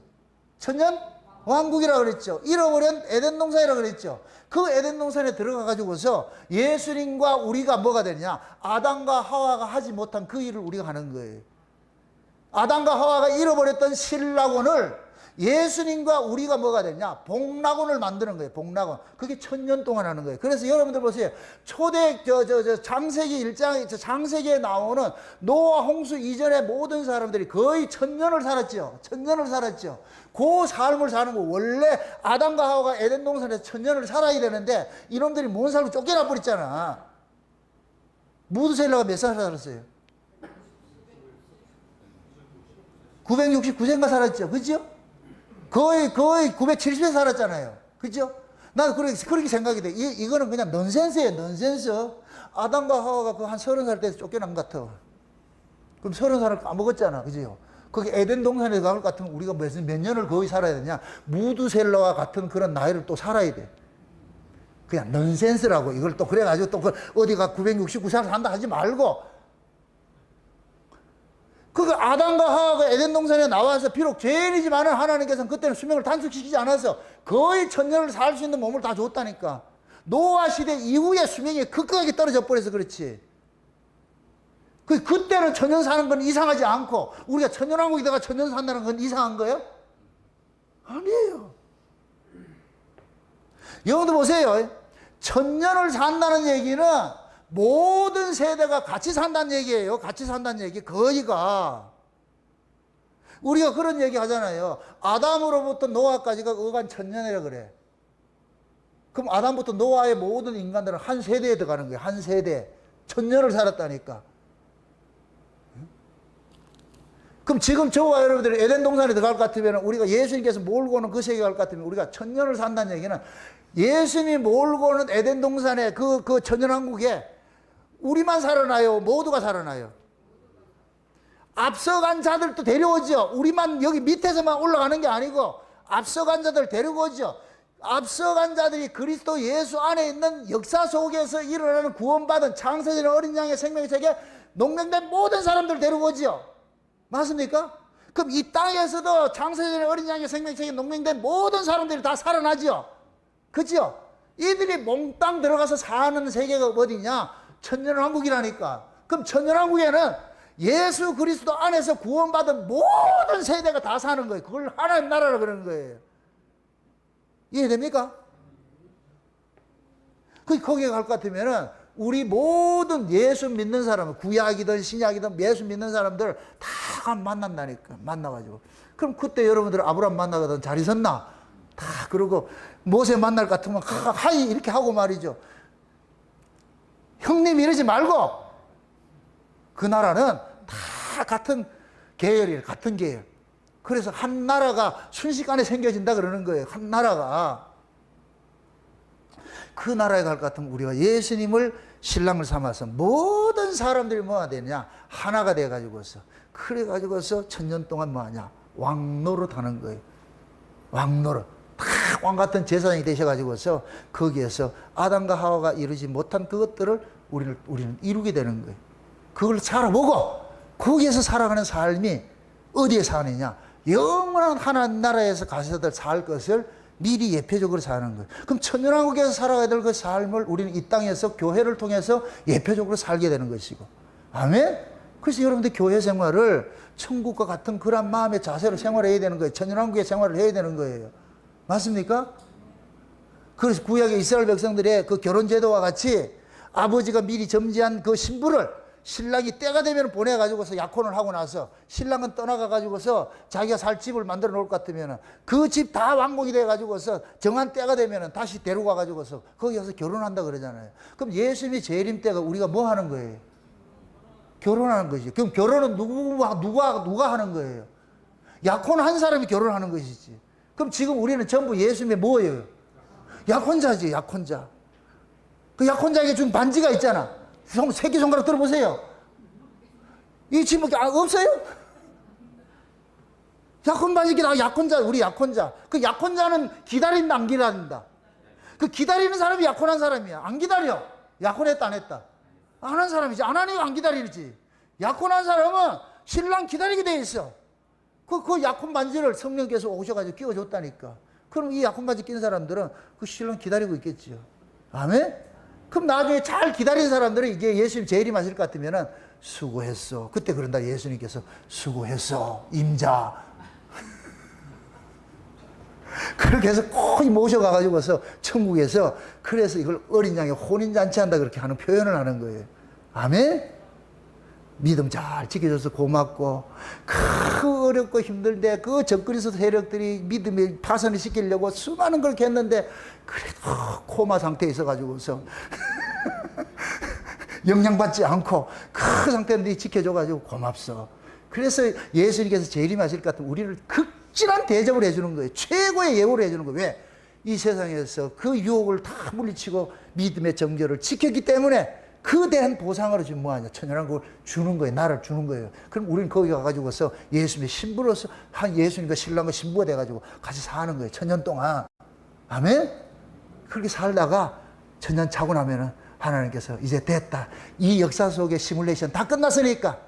천년 왕국이라고 그랬죠. 잃어버린 에덴 동산이라고 그랬죠. 그 에덴 동산에 들어가 가지고서 예수님과 우리가 뭐가 되느냐? 아담과 하와가 하지 못한 그 일을 우리가 하는 거예요. 아담과 하와가 잃어버렸던 신라곤을 예수님과 우리가 뭐가 되냐? 복락원을 만드는 거예요. 복락원. 그게 1000년 동안 하는 거예요. 그래서 여러분들 보세요. 초대 창세기 1장 창세기에 나오는 노아 홍수 이전의 모든 사람들이 거의 1000년을 살았죠. 1000년을 살았죠. 그 삶을 사는 거. 원래 아담과 하와가 에덴 동산에서 1000년을 살아야 되는데 이놈들이 못 살고 쫓겨나 버렸잖아. 무드셀라가 몇 살 살았어요? 969세인가 살았죠. 그죠? 거의 970세 살았잖아요. 그죠? 나도 그렇게 생각이 돼. 이거는 그냥 넌센스예요, 넌센스. 아담과 하와가 그 한 30살 때에서 쫓겨난 것 같아. 그럼 30살을 까먹었잖아. 그죠? 거기 에덴 동산에 갈 것 같으면 우리가 몇 년을 거의 살아야 되냐? 무드셀라와 같은 그런 나이를 또 살아야 돼. 그냥 넌센스라고. 이걸 또 그래가지고 또 어디가 969살 산다 하지 말고. 그 아담과 하와가 에덴 동산에 나와서 비록 죄인이지만은 하나님께서는 그때는 수명을 단축시키지 않아서 거의 1000년을 살 수 있는 몸을 다 줬다니까. 노아 시대 이후에 수명이 급격하게 떨어져 버려서 그렇지. 그때는 1000년 사는 건 이상하지 않고 우리가 천년왕국에다가 1000년 산다는 건 이상한 거예요? 아니에요. 여러분들 보세요. 1000년을 산다는 얘기는 모든 세대가 같이 산다는 얘기예요. 같이 산다는 얘기. 거의가. 우리가 그런 얘기 하잖아요. 아담으로부터 노아까지가 어간 1000년이라 그래. 그럼 아담부터 노아의 모든 인간들은 한 세대에 들어가는 거예요. 한 세대. 1000년을 살았다니까. 그럼 지금 저와 여러분들이 에덴 동산에 들어갈 것 같으면 우리가 예수님께서 몰고 오는 그 세계에 갈 것 같으면 우리가 1000년을 산다는 얘기는 예수님이 몰고 오는 에덴 동산의 그 천년왕국에 우리만 살아나요? 모두가 살아나요? 앞서간 자들도 데려오죠. 우리만 여기 밑에서만 올라가는 게 아니고 앞서간 자들 데리고 오죠. 앞서간 자들이 그리스도 예수 안에 있는 역사 속에서 일어나는 구원받은 창세전의 어린 양의 생명책에 농명된 모든 사람들 데리고 오죠. 맞습니까? 그럼 이 땅에서도 창세전의 어린 양의 생명책에 농명된 모든 사람들이 다 살아나죠. 그죠? 이들이 몽땅 들어가서 사는 세계가 어디냐? 천년왕국이라니까. 그럼 천년왕국에는 예수 그리스도 안에서 구원받은 모든 세대가 다 사는 거예요. 그걸 하나님 나라라 그러는 거예요. 이해됩니까? 거기에 갈 것 같으면은 우리 모든 예수 믿는 사람, 구약이든 신약이든 예수 믿는 사람들 다 만난다니까. 만나가지고. 그럼 그때 여러분들 아브라함 만나거든 잘 있었나? 다 그러고 모세 만날 것 같으면 하이 이렇게 하고 말이죠. 형님 이러지 말고 그 나라는 다 같은 계열이에요. 같은 계열. 그래서 한 나라가 순식간에 생겨진다 그러는 거예요. 한 나라가. 그 나라에 갈 것 같으면 우리가 예수님을 신랑을 삼아서 모든 사람들이 뭐가 되냐? 하나가 돼가지고서. 그래가지고서 1000년 동안 뭐하냐? 왕노릇 하는 거예요. 왕노릇. 다 왕 같은 제사장이 되셔가지고서 거기에서 아담과 하와가 이루지 못한 그것들을 우리는 이루게 되는 거예요. 그걸 살아보고 거기에서 살아가는 삶이 어디에 사느냐? 영원한 하나님 나라에서 가서들 살 것을 미리 예표적으로 사는 거예요. 그럼 천년왕국에서 살아가야 될 그 삶을 우리는 이 땅에서 교회를 통해서 예표적으로 살게 되는 것이고. 아멘? 그래서 여러분들 교회 생활을 천국과 같은 그런 마음의 자세로 생활해야 되는 거예요. 천년왕국의 생활을 해야 되는 거예요. 맞습니까? 그래서 구약의 이스라엘 백성들의 그 결혼제도와 같이 아버지가 미리 점지한 그 신부를 신랑이 때가 되면 보내가지고서 약혼을 하고 나서 신랑은 떠나가가지고서 자기가 살 집을 만들어 놓을 것 같으면 그 집 다 완공이 돼가지고서 정한 때가 되면 다시 데리고 와가지고서 거기 가서 결혼한다 그러잖아요. 그럼 예수님이 재림 때가 우리가 뭐 하는 거예요? 결혼하는 거지. 그럼 결혼은 누가 하는 거예요? 약혼한 사람이 결혼하는 것이지. 그럼 지금 우리는 전부 예수님의 뭐예요? 약혼자지, 약혼자. 그 약혼자에게 준 반지가 있잖아. 새끼손가락 들어보세요. 이 지금 없어요? 약혼반지 기다 약혼자, 우리 약혼자. 그 약혼자는 기다린다, 안 기다린다? 그 기다리는 사람이 약혼한 사람이야. 안 기다려. 약혼했다, 안 했다? 안 한 사람이지. 안 하니까 안 기다리지. 약혼한 사람은 신랑 기다리게 돼 있어. 그 약혼 반지를 성령께서 오셔가지고 끼워줬다니까. 그럼 이 약혼 반지 낀 사람들은 그 신랑 기다리고 있겠지요. 아멘? 그럼 나중에 잘 기다린 사람들은 이제 예수님 재림하실 것 같으면은 수고했어. 그때 그런다. 예수님께서 수고했어. 임자. 그렇게 해서 꼭 모셔가가지고서 천국에서 그래서 이걸 어린 양의 혼인잔치한다 그렇게 하는 표현을 하는 거예요. 아멘? 믿음 잘 지켜줘서 고맙고, 그 어렵고 힘들데 그 적그리스도 세력들이 믿음에 파선을 시키려고 수많은 걸 했는데 그래도 코마 상태에 있어가지고서 영향받지 않고 그 상태인데 지켜줘가지고 고맙소. 그래서 예수님께서 재림하실 것 같으면 우리를 극진한 대접을 해주는 거예요. 최고의 예우를 해주는 거예요. 왜? 이 세상에서 그 유혹을 다 물리치고 믿음의 정결을 지켰기 때문에 그 대한 보상으로 지금 뭐하냐? 천연왕국을 주는 거예요. 나를 주는 거예요. 그럼 우리는 거기 가가지고서 예수님의 신부로서 한 예수님과 신랑과 신부가 돼가지고 같이 사는 거예요. 천년 동안. 아멘? 그렇게 살다가 천년 차고 나면은 하나님께서 이제 됐다. 이 역사 속의 시뮬레이션 다 끝났으니까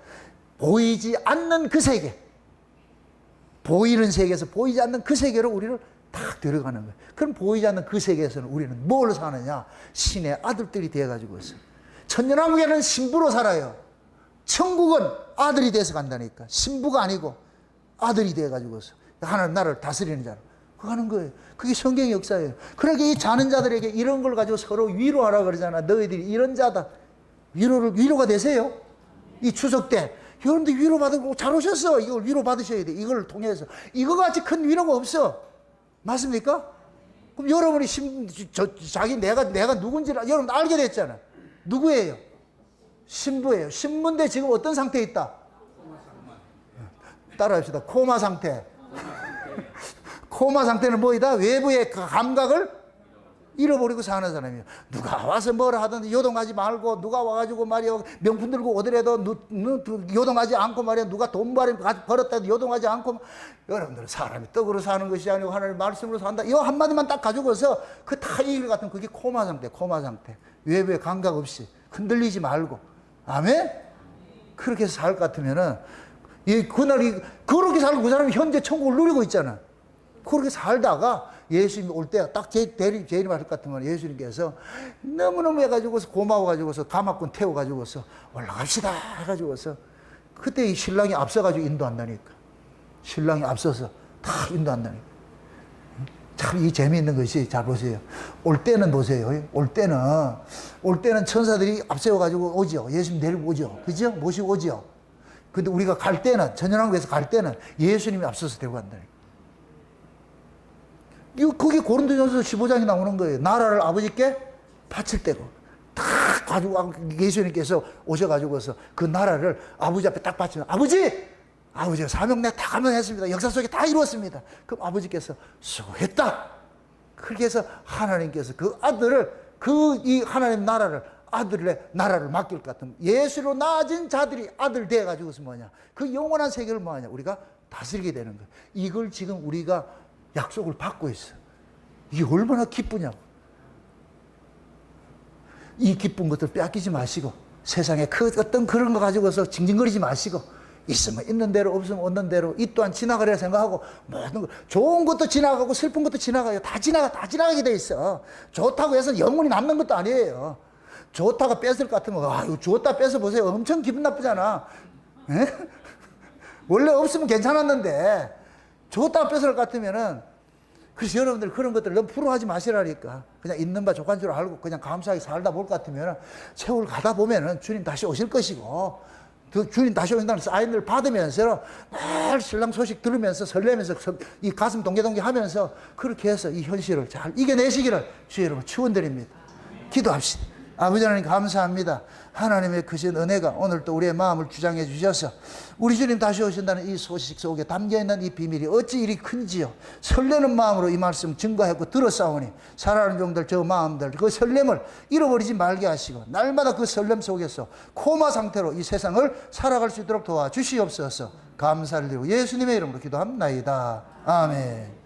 보이지 않는 그 세계, 보이는 세계에서 보이지 않는 그 세계로 우리를 딱 데려가는 거예요. 그럼 보이지 않는 그 세계에서는 우리는 뭘 사느냐? 신의 아들들이 되어가지고 있어요. 천년왕국에는 신부로 살아요. 천국은 아들이 돼서 간다니까. 신부가 아니고 아들이 돼가지고서 하나님 나라를 다스리는 자로 그거 하는 거예요. 그게 성경의 역사예요. 그러니까 이 자는 자들에게 이런 걸 가지고 서로 위로하라 그러잖아. 너희들이 이런 자다. 위로가 되세요. 이 추석 때 여러분들 위로받고 잘 오셨어. 이걸 위로받으셔야 돼. 이걸 통해서 이거 같이 큰 위로가 없어. 맞습니까? 그럼 여러분이 내가 누군지를 여러분 알게 됐잖아. 누구예요? 신부예요. 신부인데 지금 어떤 상태에 있다? 따라합시다. 코마 상태. 코마 상태는 뭐이다? 외부의 감각을 잃어버리고 사는 사람이에요. 누가 와서 뭐라 하든지 요동하지 말고, 누가 와가지고 말이야 명품 들고 오더라도 요동하지 않고 말이야, 누가 돈 벌었다 해도 요동하지 않고. 여러분들은 사람이 떡으로 사는 것이 아니고 하나님의 말씀으로 산다. 이 한마디만 딱 가지고서 그 다 이길 같은 그게 코마 상태. 코마 상태. 외부의 감각 없이 흔들리지 말고. 아멘? 그렇게 해서 살 것 같으면은 그날이 그렇게 살고 그 사람이 현재 천국을 누리고 있잖아. 그렇게 살다가 예수님이 올 때 딱 재림하실 것 같으면 예수님께서 너무너무 해가지고서 고마워가지고서 가마꾼 태워가지고서 올라갑시다 해가지고서 그때 이 신랑이 앞서가지고 인도한다니까. 신랑이 앞서서 다 인도한다니까. 참 이 재미있는 것이, 잘 보세요. 올 때는 보세요. 올 때는 천사들이 앞세워가지고 오죠. 예수님 데리고 오죠. 그죠? 모시고 오죠. 근데 우리가 갈 때는, 천연왕국에서 갈 때는 예수님이 앞서서 데리고 간다니까. 그게 고린도전서 15장에 나오는 거예요. 나라를 아버지께 바칠 때고. 딱 가지고 예수님께서 오셔가지고서 그 나라를 아버지 앞에 딱 바치면, 아버지가 사명 내가 다 감당했습니다. 역사 속에 다 이루었습니다. 그럼 아버지께서 수고했다. 그렇게 해서 하나님께서 그 아들을, 이 하나님 나라를, 아들의 나라를 맡길 것 같으면 예수로 낳아진 자들이 아들 돼가지고서 뭐냐? 그 영원한 세계를 뭐하냐? 우리가 다스리게 되는 거예요. 이걸 지금 우리가 약속을 받고 있어. 이게 얼마나 기쁘냐고. 이 기쁜 것들 빼앗기지 마시고, 세상에 어떤 그런 거 가지고서 징징거리지 마시고, 있으면 있는 대로, 없으면 없는 대로, 이 또한 지나가리라 생각하고, 모든 거, 좋은 것도 지나가고 슬픈 것도 지나가요. 다 지나가게 돼 있어. 좋다고 해서 영원히 남는 것도 아니에요. 좋다가 뺏을 것 같으면, 이거 좋다 뺏어 보세요. 엄청 기분 나쁘잖아. 에? 원래 없으면 괜찮았는데 좋다가 뺏을 것 같으면은. 그래서 여러분들 그런 것들 너무 부러워하지 마시라니까. 그냥 있는 바 족한 줄 알고 그냥 감사하게 살다 볼 것 같으면은 세월 가다 보면은 주님 다시 오실 것이고, 주님 다시 오신다는 사인을 받으면서 늘 신랑 소식 들으면서 설레면서 이 가슴 동계동계 하면서 그렇게 해서 이 현실을 잘 이겨내시기를 주의 이름으로 축원드립니다. 기도합시다. 아버지 하나님 감사합니다. 하나님의 크신 은혜가 오늘 또 우리의 마음을 주장해 주셔서 우리 주님 다시 오신다는 이 소식 속에 담겨있는 이 비밀이 어찌 이리 큰지요. 설레는 마음으로 이 말씀 증거하고 들었사오니 사랑하는 종들 저 마음들 그 설렘을 잃어버리지 말게 하시고 날마다 그 설렘 속에서 코마 상태로 이 세상을 살아갈 수 있도록 도와주시옵소서. 감사를 드리고 예수님의 이름으로 기도합나이다. 아멘.